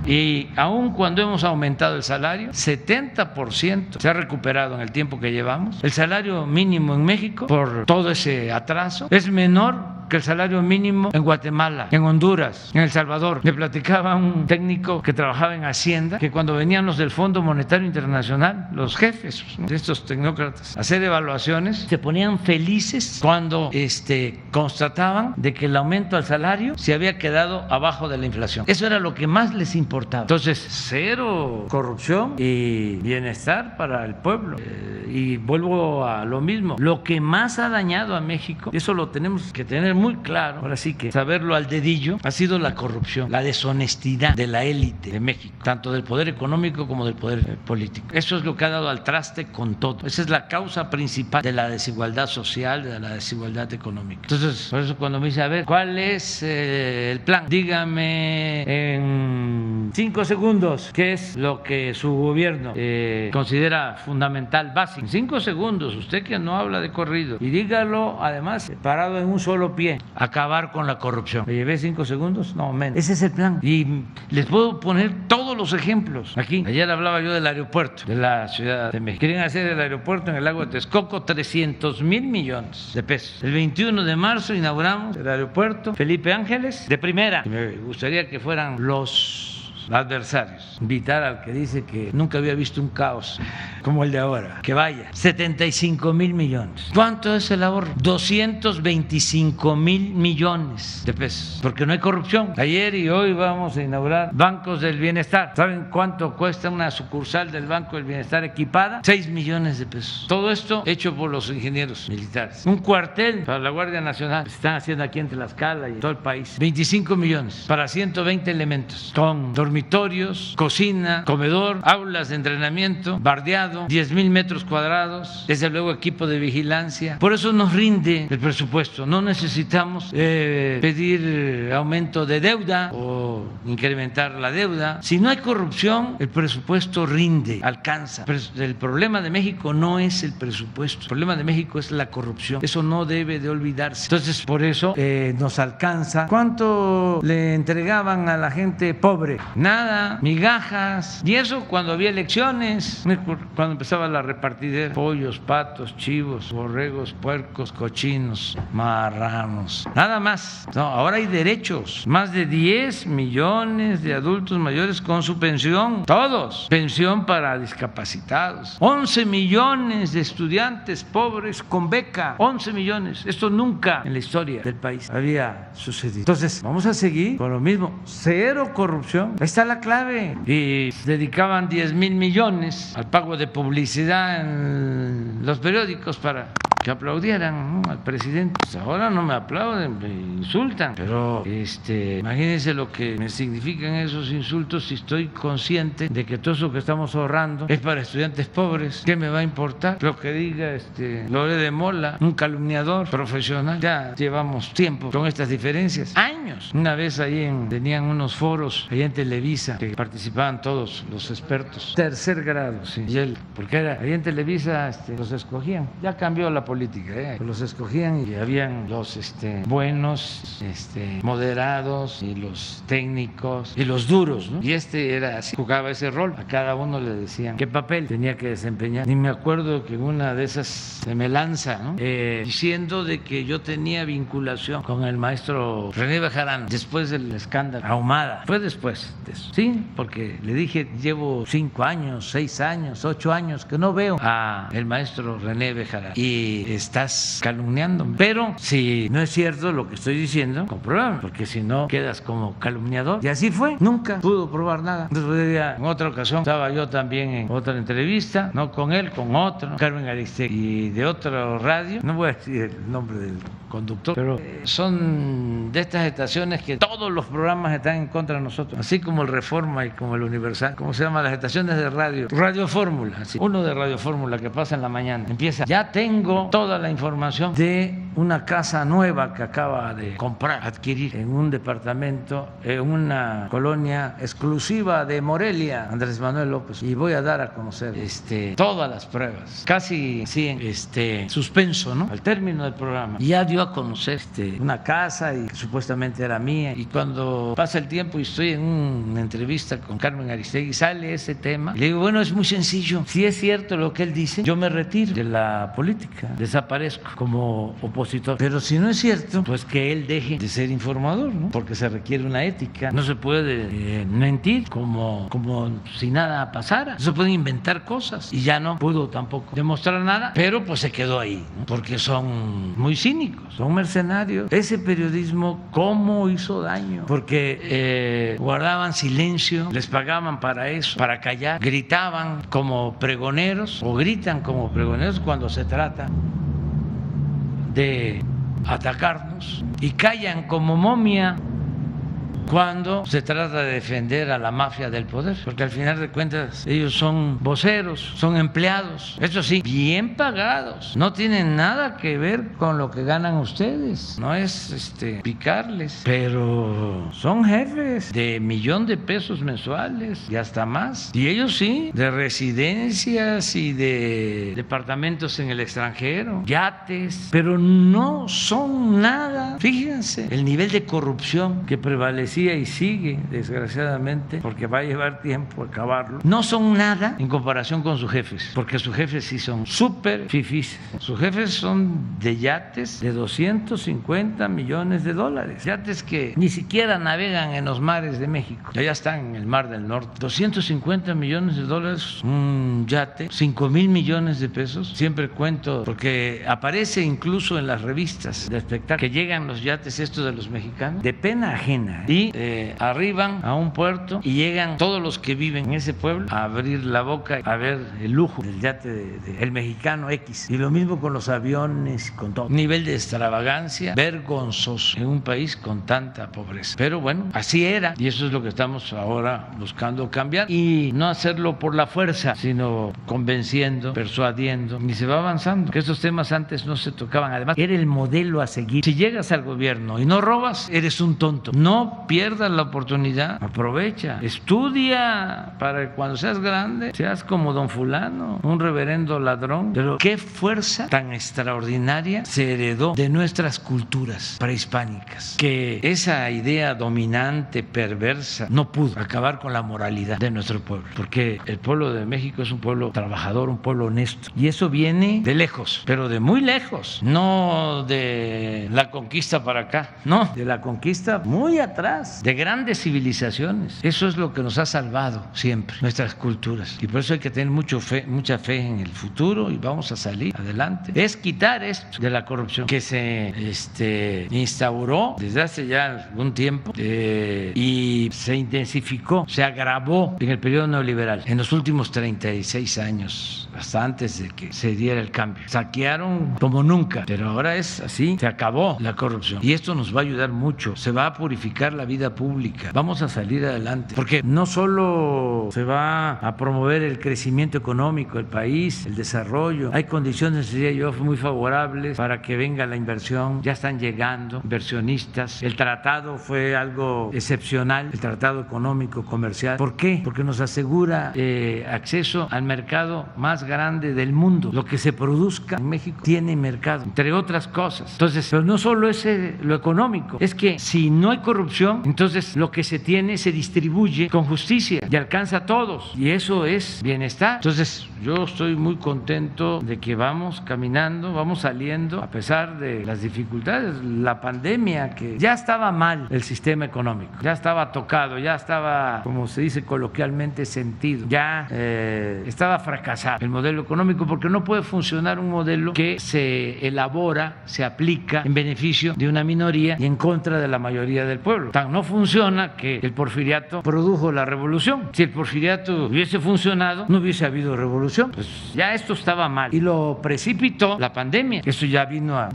Y aun cuando hemos aumentado el salario, 70% se ha recuperado en el tiempo que llevamos. El salario mínimo en México, por todo ese atraso, es menor que el salario mínimo en Guatemala, en Honduras, en El Salvador. Me platicaba un técnico que trabajaba en Hacienda que cuando venían los del Fondo Monetario Internacional, los jefes de estos tecnócratas, a hacer evaluaciones, se ponían felices cuando constataban de que el aumento al salario se había quedado abajo de la inflación. Eso era lo que más les importaba. Entonces, cero corrupción y bienestar para el pueblo. Y vuelvo a lo mismo. Lo que más ha dañado a México, eso lo tenemos que tener tener muy claro, ahora sí que saberlo al dedillo, ha sido la corrupción, la deshonestidad de la élite de México, tanto del poder económico como del poder político. Eso es lo que ha dado al traste con todo. Esa es la causa principal de la desigualdad social, de la desigualdad económica. Entonces, por eso cuando me dice, a ver, ¿cuál es el plan? Dígame en 5 segundos qué es lo que su gobierno considera fundamental, básico. En 5 segundos, usted que no habla de corrido, y dígalo además parado en un solo pie, acabar con la corrupción. ¿Me llevé 5 segundos? No, menos. Ese es el plan. Y les puedo poner todos los ejemplos aquí. Ayer hablaba yo del aeropuerto de la Ciudad de México. Quieren hacer el aeropuerto en el lago de Texcoco, 300,000 millones de pesos. El 21 de marzo inauguramos el aeropuerto Felipe Ángeles de primera. Me gustaría que fueran los adversarios, invitar al que dice que nunca había visto un caos como el de ahora, que vaya. 75,000 millones. ¿Cuánto es el ahorro? 225,000 millones de pesos, porque no hay corrupción. Ayer y hoy vamos a inaugurar bancos del bienestar. ¿Saben cuánto cuesta una sucursal del Banco del Bienestar equipada? 6 millones de pesos. Todo esto hecho por los ingenieros militares. Un cuartel para la Guardia Nacional, se están haciendo aquí en Tlaxcala y en todo el país. 25 millones para 120 elementos, con dormitorios, cocina, comedor, aulas de entrenamiento, bardeado, 10,000 metros cuadrados, desde luego equipo de vigilancia. Por eso nos rinde el presupuesto. No necesitamos pedir aumento de deuda o incrementar la deuda. Si no hay corrupción, el presupuesto rinde, alcanza. Pero el problema de México no es el presupuesto. El problema de México es la corrupción. Eso no debe de olvidarse. Entonces, por eso nos alcanza. ¿Cuánto le entregaban a la gente pobre? Nada, migajas. Y eso cuando había elecciones, cuando empezaba la repartidera, pollos, patos, chivos, borregos, puercos, cochinos, marranos, nada más. No, ahora hay derechos. Más de 10 millones de adultos mayores con su pensión, todos. Pensión para discapacitados. 11 millones de estudiantes pobres con beca. 11 millones. Esto nunca en la historia del país había sucedido. Entonces, vamos a seguir con lo mismo. Cero corrupción. Ahí está la clave. Y dedicaban 10,000 millones al pago de publicidad en los periódicos para que aplaudieran, ¿no?, al presidente. Pues ahora no me aplauden, me insultan. Pero imagínense lo que me significan esos insultos si estoy consciente de que todo eso que estamos ahorrando es para estudiantes pobres. ¿Qué me va a importar lo que diga Loret de Mola, un calumniador profesional? Ya llevamos tiempo con estas diferencias, años. Una vez ahí tenían unos foros ahí en Televisa que participaban todos los expertos, tercer grado, sí. Y porque ahí en Televisa los escogían. Ya cambió la política, los escogían y habían los buenos, moderados, y los técnicos y los duros, ¿no? Y era así, jugaba ese rol. A cada uno le decían qué papel tenía que desempeñar. Ni me acuerdo que una de esas se me lanza, ¿no?, diciendo de que yo tenía vinculación con el maestro René Bejarano después del escándalo Ahumada. Fue después de eso, sí, porque le dije, llevo 5 años, 6 años, 8 años que no veo a el maestro René Bejarano y estás calumniándome. Pero si no es cierto lo que estoy diciendo, compruébame, porque si no quedas como calumniador. Y así fue, nunca pudo probar nada. Entonces, en otra ocasión estaba yo también en otra entrevista, no con él, con otro, Carmen Aristegui, y de otro radio, no voy a decir el nombre del conductor, pero son de estas estaciones que todos los programas están en contra de nosotros, así como el Reforma y como el Universal. ¿Cómo se llama? Las estaciones de radio. Radio Fórmula, así. Uno de Radio Fórmula que pasa en la mañana. Empieza, ya tengo toda la información de una casa nueva que acaba de comprar, adquirir en un departamento, en una colonia exclusiva de Morelia, Andrés Manuel López, y voy a dar a conocer todas las pruebas, casi sí, en suspenso, ¿no?, al término del programa. Y ya dio a conocer una casa y que supuestamente era mía. Y cuando pasa el tiempo y estoy en una entrevista con Carmen Aristegui, sale ese tema. Le digo, bueno, es muy sencillo. Si es cierto lo que él dice, yo me retiro de la política, desaparezco como opositor. Pero si no es cierto, pues que él deje de ser informador, ¿no?, porque se requiere una ética. No se puede mentir como si nada pasara. No se pueden inventar cosas. Y ya no pudo tampoco demostrar nada, pero pues se quedó ahí, ¿no?, porque son muy cínicos, son mercenarios. Ese periodismo, ¿cómo hizo daño? Porque guardaban silencio, les pagaban para eso, para callar, gritaban como pregoneros, o gritan como pregoneros cuando se trata de atacarnos y callan como momia cuando se trata de defender a la mafia del poder, porque al final de cuentas ellos son voceros, son empleados, eso sí, bien pagados, no tienen nada que ver con lo que ganan ustedes, no es picarles, pero son jefes de $1,000,000 mensuales y hasta más, y ellos sí, de residencias y de departamentos en el extranjero, yates, pero no son nada. Fíjense el nivel de corrupción que prevalece y sigue, desgraciadamente, porque va a llevar tiempo acabarlo. No son nada en comparación con sus jefes, porque sus jefes sí son súper fifís. Sus jefes son de yates de $250 millones, yates que ni siquiera navegan en los mares de México, ya están en el Mar del Norte. $250 millones, un yate, 5,000 millones de pesos. Siempre cuento, porque aparece incluso en las revistas de espectáculos, que llegan los yates estos de los mexicanos, de pena ajena, y arriban a un puerto y llegan todos los que viven en ese pueblo a abrir la boca a ver el lujo del yate del mexicano X. Y lo mismo con los aviones, con todo. Nivel de extravagancia vergonzoso en un país con tanta pobreza. Pero bueno, así era, y eso es lo que estamos ahora buscando cambiar, y no hacerlo por la fuerza, sino convenciendo, persuadiendo, y se va avanzando. Que estos temas antes no se tocaban. Además, era el modelo a seguir. Si llegas al gobierno y no robas, eres un tonto. No pierdas la oportunidad, aprovecha, estudia para que cuando seas grande seas como don fulano, un reverendo ladrón. Pero qué fuerza tan extraordinaria se heredó de nuestras culturas prehispánicas, que esa idea dominante, perversa, no pudo acabar con la moralidad de nuestro pueblo, porque el pueblo de México es un pueblo trabajador, un pueblo honesto, y eso viene de lejos, pero de muy lejos, no de la conquista para acá, no, de la conquista muy atrás, de grandes civilizaciones. Eso es lo que nos ha salvado siempre, nuestras culturas, y por eso hay que tener mucha fe en el futuro, y vamos a salir adelante. Es quitar esto de la corrupción que se instauró desde hace ya algún tiempo, y se intensificó, se agravó en el periodo neoliberal, en los últimos 36 años, hasta antes de que se diera el cambio. Saquearon como nunca, pero ahora es así, se acabó la corrupción, y esto nos va a ayudar mucho, se va a purificar la vida pública, vamos a salir adelante, porque no solo se va a promover el crecimiento económico del país, el desarrollo, hay condiciones, diría yo, muy favorables para que venga la inversión, ya están llegando inversionistas, el tratado fue algo excepcional, el tratado económico comercial. ¿Por qué? Porque nos asegura acceso al mercado más grande del mundo. Lo que se produzca en México tiene mercado, entre otras cosas. Entonces, pero no solo es lo económico, es que si no hay corrupción, entonces lo que se tiene se distribuye con justicia y alcanza a todos, y eso es bienestar. Entonces, yo estoy muy contento de que vamos caminando, vamos saliendo, a pesar de las dificultades, la pandemia, que ya estaba mal el sistema económico, ya estaba tocado, ya estaba, como se dice coloquialmente, sentido, ya estaba fracasado el modelo económico, porque no puede funcionar un modelo que se elabora, se aplica en beneficio de una minoría y en contra de la mayoría del pueblo. Tan no funciona que el porfiriato produjo la revolución. Si el porfiriato hubiese funcionado, no hubiese habido revolución. Pues ya esto estaba mal y lo precipitó la pandemia. Eso ya vino a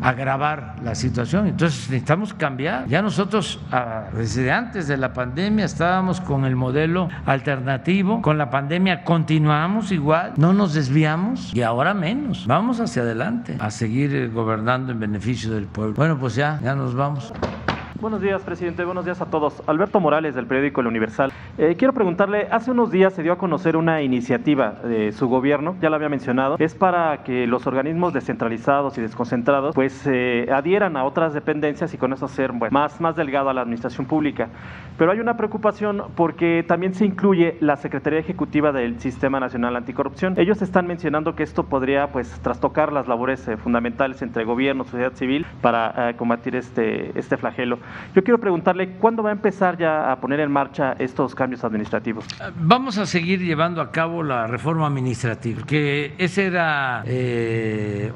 agravar la situación. Entonces necesitamos cambiar. Ya nosotros desde antes de la pandemia estábamos con el modelo alternativo. Con la pandemia continuamos igual, no nos desviamos, y ahora menos. Vamos hacia adelante a seguir gobernando en beneficio del pueblo. Bueno, pues ya nos vamos. Buenos días, presidente. Buenos días a todos. Alberto Morales, del periódico El Universal. Quiero preguntarle, hace unos días se dio a conocer una iniciativa de su gobierno, ya lo había mencionado, es para que los organismos descentralizados y desconcentrados pues adhieran a otras dependencias y con eso ser más delgado a la administración pública. Pero hay una preocupación porque también se incluye la Secretaría Ejecutiva del Sistema Nacional Anticorrupción. Ellos están mencionando que esto podría pues trastocar las labores fundamentales entre gobierno, sociedad civil para combatir este flagelo. Yo quiero preguntarle, ¿cuándo va a empezar ya a poner en marcha estos cambios administrativos? Vamos a seguir llevando a cabo la reforma administrativa, que ese era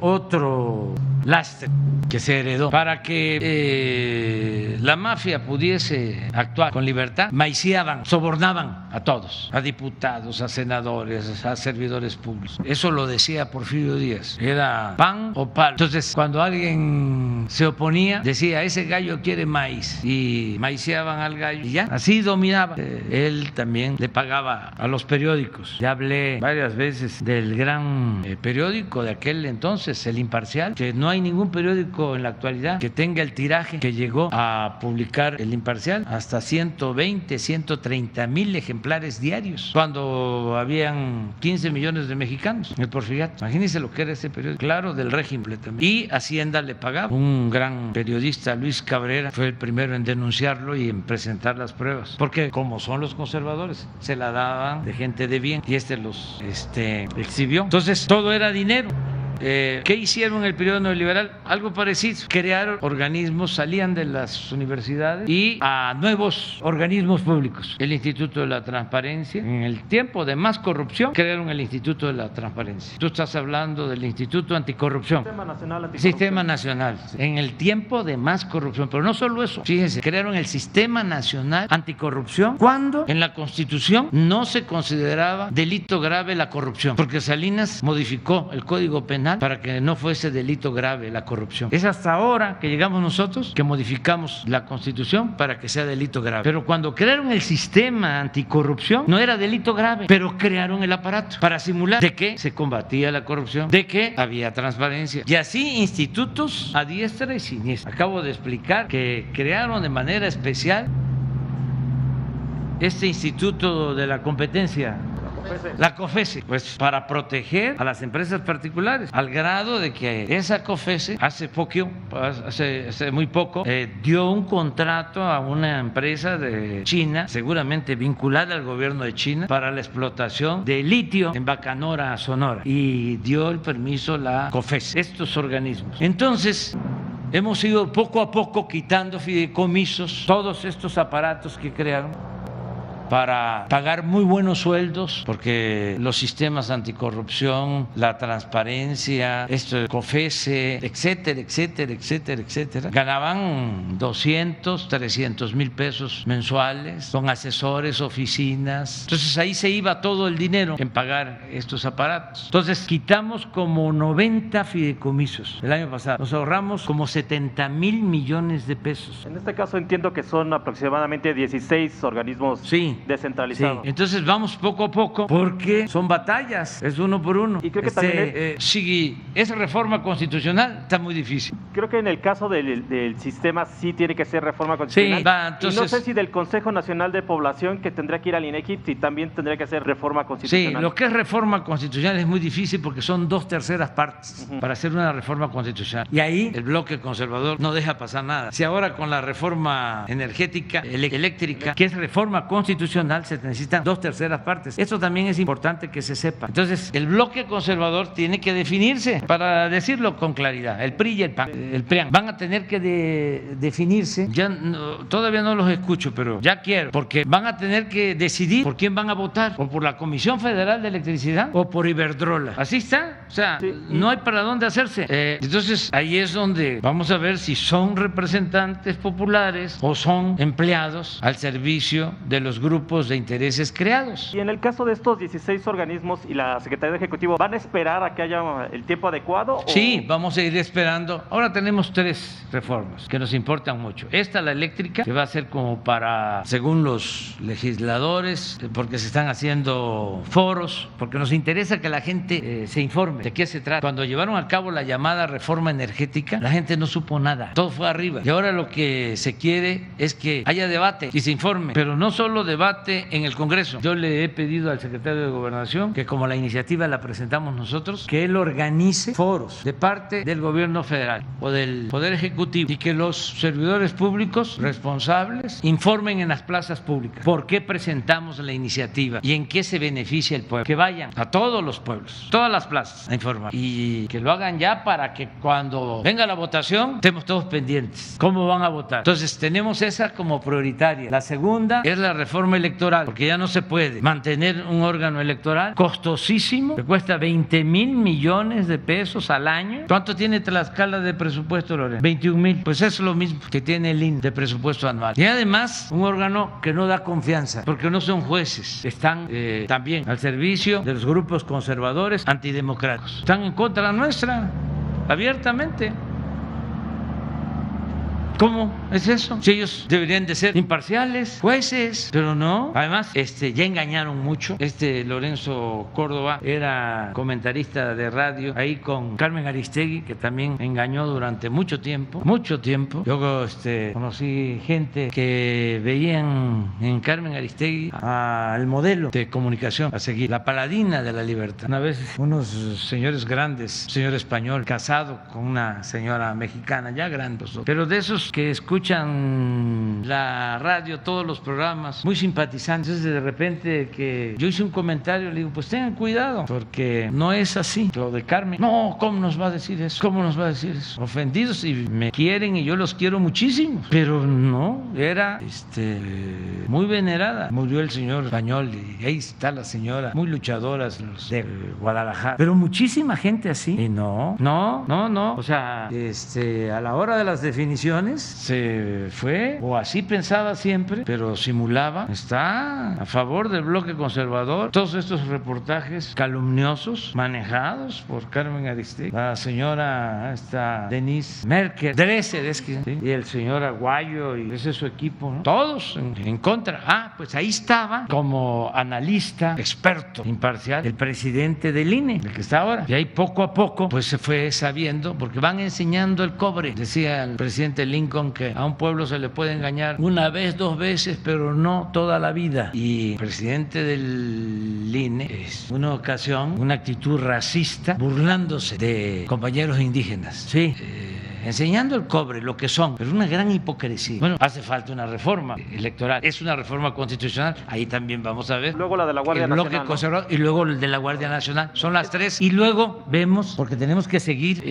otro lastre que se heredó. Para que la mafia pudiese actuar con libertad, maiciaban, sobornaban a todos, a diputados, a senadores, a servidores públicos. Eso lo decía Porfirio Díaz, era pan o palo. Entonces, cuando alguien se oponía, decía, ese gallo quiere maíz, y maiciaban al gallo y ya, así dominaba. Él también le pagaba a los periódicos. Ya hablé varias veces del gran periódico de aquel entonces, El Imparcial, que no hay ningún periódico en la actualidad que tenga el tiraje que llegó a publicar El Imparcial, hasta 120, 130 mil ejemplares diarios, cuando habían 15 millones de mexicanos en el Porfiriato. Imagínense lo que era ese periódico, claro, del régimen también. Y Hacienda le pagaba. Un gran periodista, Luis Cabrera, fue el primero en denunciarlo y en presentar las pruebas, porque como son los conservadores, se la daban de gente de bien y los exhibió. Entonces todo era dinero. ¿Qué hicieron en el periodo neoliberal? Algo parecido. Crearon organismos, salían de las universidades y a nuevos organismos públicos. El Instituto de la Transparencia. En el tiempo de más corrupción, crearon el Instituto de la Transparencia. Tú estás hablando del Instituto Anticorrupción. Sistema Nacional Anticorrupción. Sistema Nacional. En el tiempo de más corrupción. Pero no solo eso. Fíjense, crearon el Sistema Nacional Anticorrupción cuando en la Constitución no se consideraba delito grave la corrupción, porque Salinas modificó el Código Penal para que no fuese delito grave la corrupción. Es hasta ahora que llegamos nosotros que modificamos la Constitución para que sea delito grave. Pero cuando crearon el sistema anticorrupción no era delito grave, pero crearon el aparato para simular de que se combatía la corrupción, de que había transparencia. Y así institutos a diestra y siniestra. Acabo de explicar que crearon de manera especial este Instituto de la Competencia, la COFESE, pues para proteger a las empresas particulares, al grado de que esa COFESE hace muy poco dio un contrato a una empresa de China, seguramente vinculada al gobierno de China, para la explotación de litio en Bacanora, Sonora, y dio el permiso la COFESE, estos organismos. Entonces hemos ido poco a poco quitando fideicomisos, todos estos aparatos que crearon para pagar muy buenos sueldos, porque los sistemas anticorrupción, la transparencia, esto de COFESE, etcétera, etcétera, etcétera, etcétera, ganaban 200, 300 mil pesos mensuales con asesores, oficinas. Entonces ahí se iba todo el dinero en pagar estos aparatos. Entonces quitamos como 90 fideicomisos el año pasado. Nos ahorramos como 70 mil millones de pesos. En este caso entiendo que son aproximadamente 16 organismos. Sí. Descentralizado. Sí. Entonces vamos poco a poco porque son batallas, es uno por uno. Y creo que también si es reforma constitucional, está muy difícil. Creo que en el caso del sistema sí tiene que ser reforma constitucional. Sí, va, entonces, y no sé si del Consejo Nacional de Población, que tendría que ir al INEGI, si también tendría que ser reforma constitucional. Sí, lo que es reforma constitucional es muy difícil porque son 2/3 partes para hacer una reforma constitucional. Y ahí el bloque conservador no deja pasar nada. Si ahora con la reforma energética, eléctrica, que es reforma constitucional, se necesitan 2/3 partes. Esto también es importante que se sepa. Entonces, el bloque conservador tiene que definirse, para decirlo con claridad. El PRI y el PAN, el PRIAN, van a tener que definirse. Ya todavía no los escucho, pero ya quiero, porque van a tener que decidir por quién van a votar, o por la Comisión Federal de Electricidad o por Iberdrola. Así está. O sea, sí, no hay para dónde hacerse. Entonces, ahí es donde vamos a ver si son representantes populares o son empleados al servicio de los grupos de intereses creados. Y en el caso de estos 16 organismos y la Secretaría de Ejecutivo, ¿van a esperar a que haya el tiempo adecuado? Sí, vamos a ir esperando. Ahora tenemos 3 reformas que nos importan mucho. Esta, la eléctrica, que va a ser como para, según los legisladores, porque se están haciendo foros, porque nos interesa que la gente se informe de qué se trata. Cuando llevaron a cabo la llamada reforma energética, la gente no supo nada, todo fue arriba. Y ahora lo que se quiere es que haya debate y se informe, pero no solo debate en el Congreso. Yo le he pedido al secretario de Gobernación que, como la iniciativa la presentamos nosotros, que él organice foros de parte del gobierno federal o del Poder Ejecutivo y que los servidores públicos responsables informen en las plazas públicas por qué presentamos la iniciativa y en qué se beneficia el pueblo. Que vayan a todos los pueblos, todas las plazas, a informar, y que lo hagan ya para que cuando venga la votación estemos todos pendientes cómo van a votar. Entonces tenemos esa como prioritaria. La segunda es la reforma reforma electoral, porque ya no se puede mantener un órgano electoral costosísimo, que cuesta 20,000 millones de pesos al año. ¿Cuánto tiene Tlaxcala de presupuesto, Lorena? 21,000. Pues es lo mismo que tiene el INE de presupuesto anual. Y además, un órgano que no da confianza, porque no son jueces, están también al servicio de los grupos conservadores antidemocráticos. Están en contra nuestra, abiertamente. ¿Cómo es eso? Si ellos deberían de ser imparciales, jueces, pero no. Además, ya engañaron mucho. Lorenzo Córdoba era comentarista de radio ahí con Carmen Aristegui, que también engañó durante mucho tiempo. Yo conocí gente que veían en Carmen Aristegui al modelo de comunicación a seguir, la paladina de la libertad. Una vez unos señores grandes, un señor español casado con una señora mexicana, ya grandes, pero de esos que escuchan la radio, todos los programas, muy simpatizantes. Entonces, de repente que yo hice un comentario, le digo, pues tengan cuidado, porque no es así lo de Carmen. No, ¿cómo nos va a decir eso? ¿Cómo nos va a decir eso? Ofendidos, y me quieren y yo los quiero muchísimo, pero no, era muy venerada. Murió el señor español y ahí está la señora, muy luchadoras los de Guadalajara, pero muchísima gente así. Y no, o sea, a la hora de las definiciones se fue, o así pensaba siempre, pero simulaba. Está a favor del bloque conservador. Todos estos reportajes calumniosos manejados por Carmen Aristegui, la señora Denise Merker, Dresser, ¿sí? Y el señor Aguayo, y ese es su equipo, ¿no? Todos en contra. Pues ahí estaba como analista, experto, imparcial, el presidente del INE, el que está ahora. Y ahí poco a poco pues se fue sabiendo, porque van enseñando el cobre. Decía el presidente Lincoln que a un pueblo se le puede engañar una vez, 2 veces, pero no toda la vida. Y el presidente del INE, una ocasión, una actitud racista, burlándose de compañeros indígenas. Sí. Enseñando el cobre, lo que son, pero una gran hipocresía. Bueno, hace falta una reforma electoral, es una reforma constitucional, ahí también vamos a ver. Luego la de la Guardia Nacional, bloque conservador, ¿no? Y luego el de la Guardia Nacional, son las 3. Y luego vemos, porque tenemos que seguir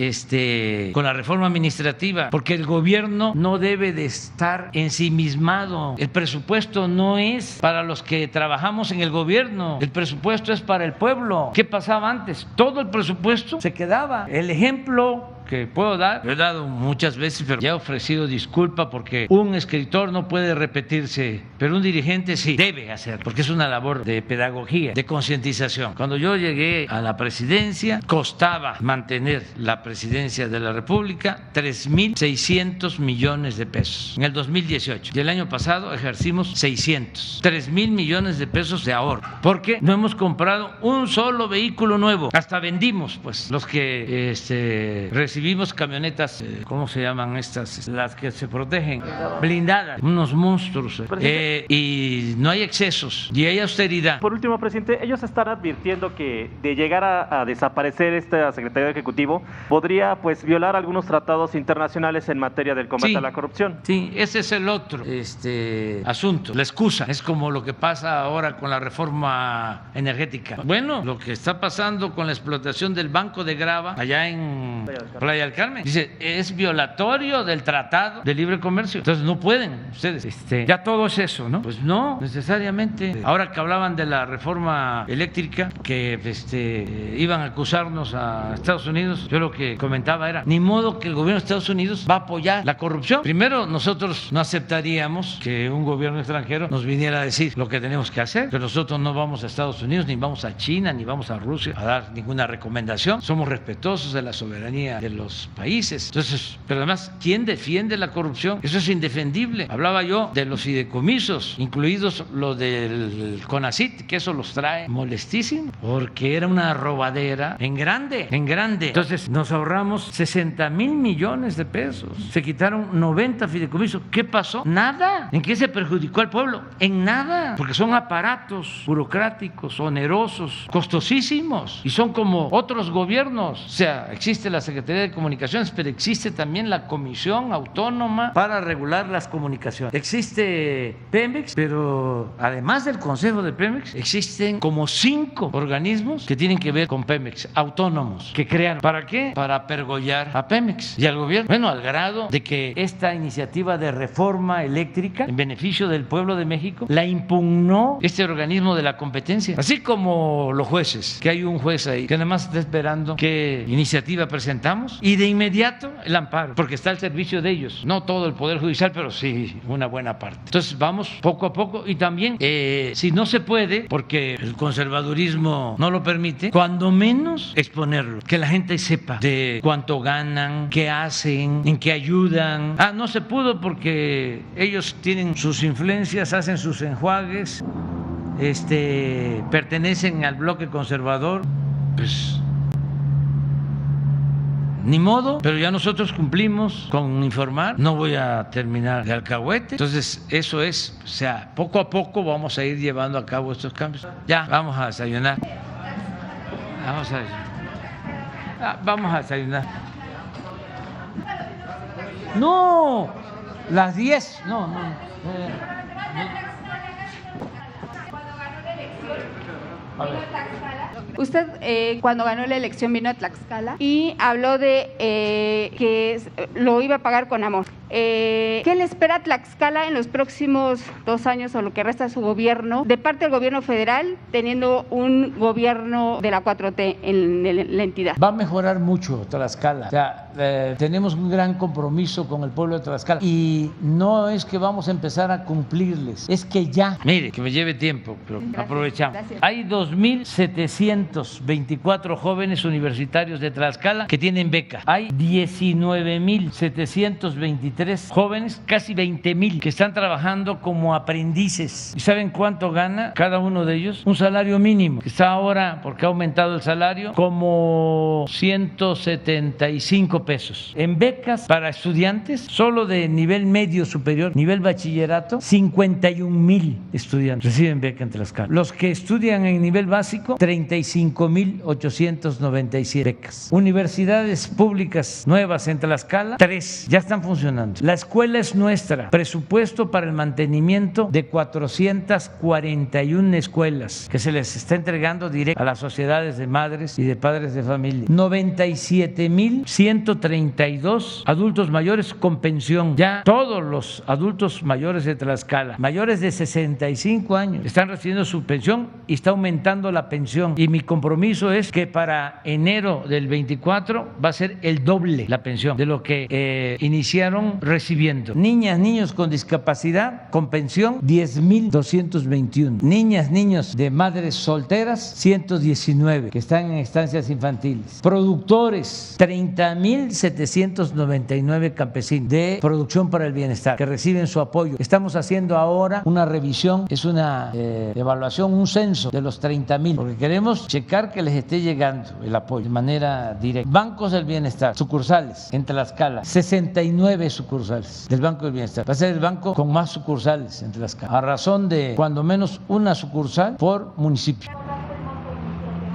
con la reforma administrativa, porque el gobierno no debe de estar ensimismado. El presupuesto no es para los que trabajamos en el gobierno, el presupuesto es para el pueblo. ¿Qué pasaba antes? Todo el presupuesto se quedaba. El ejemplo que puedo dar, lo he dado muchas veces, pero ya he ofrecido disculpa, porque un escritor no puede repetirse, pero un dirigente sí debe hacer, porque es una labor de pedagogía, de concientización. Cuando yo llegué a la presidencia, costaba mantener la presidencia de la República 3,600 millones de pesos en el 2018, y el año pasado ejercimos 600, 3,000 millones de pesos de ahorro, porque no hemos comprado un solo vehículo nuevo. Hasta vendimos, pues, los que recibimos camionetas, ¿cómo se llaman estas? Las que se protegen, blindadas, unos monstruos. Y no hay excesos, y hay austeridad. Por último, presidente, ellos están advirtiendo que de llegar a desaparecer esta Secretaría de Ejecutivo, podría pues violar algunos tratados internacionales en materia del combate a la corrupción. Sí, ese es el otro asunto, la excusa. Es como lo que pasa ahora con la reforma energética. Bueno, lo que está pasando con la explotación del Banco de Grava allá en Playa del Carmen, dice, es violatorio del Tratado de Libre Comercio. Entonces no pueden ustedes, ya todo es eso, ¿no? Pues no, necesariamente. Ahora que hablaban de la reforma eléctrica, que iban a acusarnos a Estados Unidos, yo lo que comentaba era, ni modo que el gobierno de Estados Unidos va a apoyar la corrupción. Primero, nosotros no aceptaríamos que un gobierno extranjero nos viniera a decir lo que tenemos que hacer, que nosotros no vamos a Estados Unidos, ni vamos a China, ni vamos a Rusia a dar ninguna recomendación. Somos respetuosos de la soberanía de los países. Entonces, pero además, ¿quién defiende la corrupción? Eso es indefendible. Hablaba yo de los fideicomisos, incluidos lo del CONACYT, que eso los trae molestísimo, porque era una robadera en grande. Entonces, nos ahorramos 60,000 millones de pesos. Se quitaron 90 fideicomisos. ¿Qué pasó? Nada. ¿En qué se perjudicó al pueblo? En nada, porque son aparatos burocráticos, onerosos, costosísimos, y son como otros gobiernos. O sea, existe la Secretaría Secretaría de Comunicaciones, pero existe también la Comisión Autónoma para Regular las Comunicaciones. Existe Pemex, pero además del Consejo de Pemex, existen como 5 organismos que tienen que ver con Pemex, autónomos, que crearon. ¿Para qué? Para pergollar a Pemex y al gobierno. Bueno, al grado de que esta iniciativa de reforma eléctrica en beneficio del pueblo de México la impugnó este organismo de la competencia, así como los jueces, que hay un juez ahí que nada más está esperando qué iniciativa presentamos y de inmediato el amparo, porque está al servicio de ellos, no todo el Poder Judicial, pero sí una buena parte. Entonces vamos poco a poco y también si no se puede, porque el conservadurismo no lo permite, cuando menos exponerlo, que la gente sepa de cuánto ganan, qué hacen, en qué ayudan. No se pudo porque ellos tienen sus influencias, hacen sus enjuagues, pertenecen al bloque conservador, pues ni modo, pero ya nosotros cumplimos con informar, no voy a terminar de alcahuete. Entonces eso es, o sea, poco a poco vamos a ir llevando a cabo estos cambios. Ya, vamos a desayunar. Vamos a desayunar. No, las 10, no. A ver. Usted cuando ganó la elección vino a Tlaxcala y habló de que lo iba a pagar con amor. ¿Qué le espera a Tlaxcala en los próximos 2 años o lo que resta de su gobierno, de parte del gobierno federal, teniendo un gobierno de la 4T en la entidad? Va a mejorar mucho Tlaxcala. O sea, tenemos un gran compromiso con el pueblo de Tlaxcala y no es que vamos a empezar a cumplirles, es que ya, mire, que me lleve tiempo, pero gracias, aprovechamos. Gracias. Hay 2.724 jóvenes universitarios de Tlaxcala que tienen beca. Hay 19.723 jóvenes, casi 20,000 que están trabajando como aprendices. ¿Y saben cuánto gana cada uno de ellos? Un salario mínimo, que está ahora, porque ha aumentado el salario, como 175 pesos. En becas para estudiantes, solo de nivel medio superior, nivel bachillerato, 51,000 estudiantes reciben beca en Tlaxcala. Los que estudian en nivel básico, 35,897 becas. Universidades públicas nuevas en Tlaxcala, 3, ya están funcionando. La escuela es nuestra. Presupuesto para el mantenimiento de 441 escuelas que se les está entregando directo a las sociedades de madres y de padres de familia. 97,132 adultos mayores con pensión. Ya todos los adultos mayores de Tlaxcala, mayores de 65 años, están recibiendo su pensión y está aumentando la pensión. Y mi compromiso es que para enero del 24 va a ser el doble la pensión de lo que iniciaron recibiendo. Niñas, niños con discapacidad con pensión, 10,221. Niñas, niños de madres solteras, 119 que están en estancias infantiles. Productores, 30,799 campesinos de producción para el bienestar que reciben su apoyo. Estamos haciendo ahora una revisión, es una evaluación, un censo de los 30,000, porque queremos checar que les esté llegando el apoyo de manera directa. Bancos del bienestar, sucursales en Tlaxcala, 69 sucursales del Banco del Bienestar. Va a ser el banco con más sucursales en Tlaxcala, a razón de cuando menos una sucursal por municipio.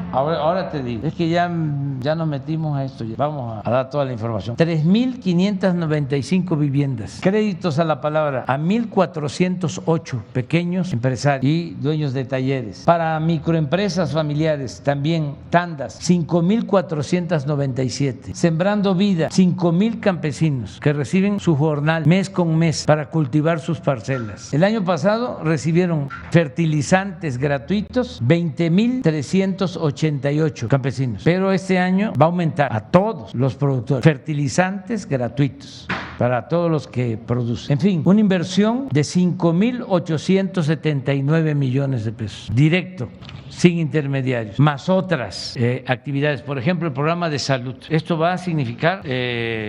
Ahora te digo, es que ya nos metimos a esto, ya. Vamos a dar toda la información. 3,595 viviendas, créditos a la palabra a 1,408 pequeños empresarios y dueños de talleres. Para microempresas familiares también tandas, 5,497. Sembrando Vida, 5,000 campesinos que reciben su jornal mes con mes para cultivar sus parcelas. El año pasado recibieron fertilizantes gratuitos 20,388 campesinos, pero este año va a aumentar a todos los productores fertilizantes gratuitos para todos los que producen. En fin, una inversión de 5,879 millones de pesos directo, sin intermediarios, más otras actividades, por ejemplo el programa de salud. Esto va a significar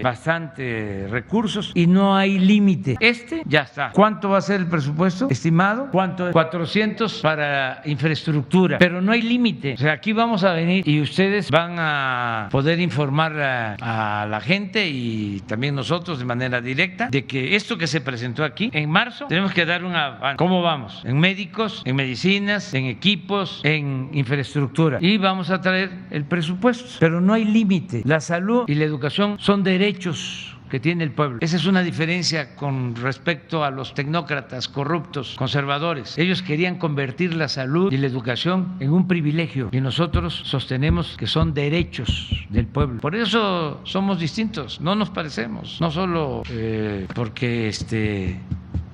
bastante recursos y no hay límite. Ya está. ¿Cuánto va a ser el presupuesto estimado? ¿Cuánto es? 400 para infraestructura, pero no hay límite. O sea, aquí vamos a venir y ustedes van a poder informar a la gente y también nosotros de manera directa de que esto que se presentó aquí en marzo tenemos que dar un avance. ¿Cómo vamos? En médicos, en medicinas, en equipos, en en infraestructura y vamos a traer el presupuesto, pero no hay límite. La salud y la educación son derechos que tiene el pueblo. Esa es una diferencia con respecto a los tecnócratas corruptos, conservadores. Ellos querían convertir la salud y la educación en un privilegio y nosotros sostenemos que son derechos del pueblo. Por eso somos distintos, no nos parecemos, no solo porque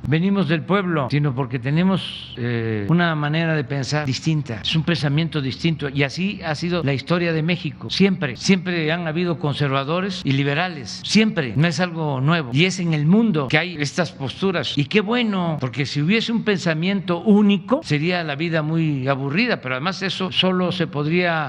venimos del pueblo, sino porque tenemos una manera de pensar distinta, es un pensamiento distinto y así ha sido la historia de México. Siempre han habido conservadores y liberales, siempre, no es algo nuevo y es en el mundo que hay estas posturas y qué bueno, porque si hubiese un pensamiento único sería la vida muy aburrida, pero además eso solo se podría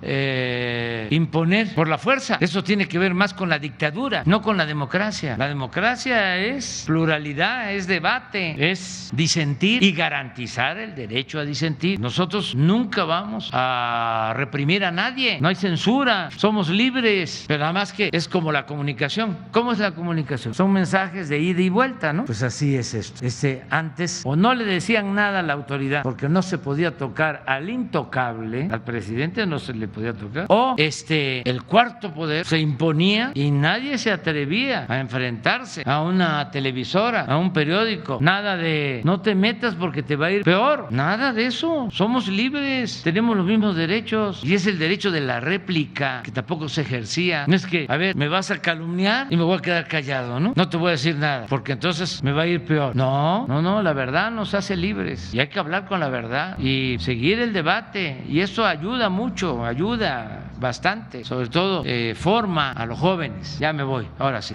imponer por la fuerza. Eso tiene que ver más con la dictadura, no con la democracia. La democracia es pluralidad, es debate, es disentir y garantizar el derecho a disentir. Nosotros nunca vamos a reprimir a nadie, no hay censura, somos libres, pero además que es como la comunicación. ¿Cómo es la comunicación? Son mensajes de ida y vuelta, ¿no? Pues así es esto. Antes o no le decían nada a la autoridad porque no se podía tocar al intocable, al presidente no se le podía tocar, o el cuarto poder se imponía y nadie se atrevía a enfrentarse a una televisora, a un periódico. Nada de no te metas porque te va a ir peor, nada de eso. Somos libres, tenemos los mismos derechos y es el derecho de la réplica que tampoco se ejercía. No es que, a ver, me vas a calumniar y me voy a quedar callado, ¿no? No te voy a decir nada porque entonces me va a ir peor. No, la verdad nos hace libres y hay que hablar con la verdad y seguir el debate y eso ayuda mucho, ayuda bastante, sobre todo forma a los jóvenes. Ya me voy, ahora sí.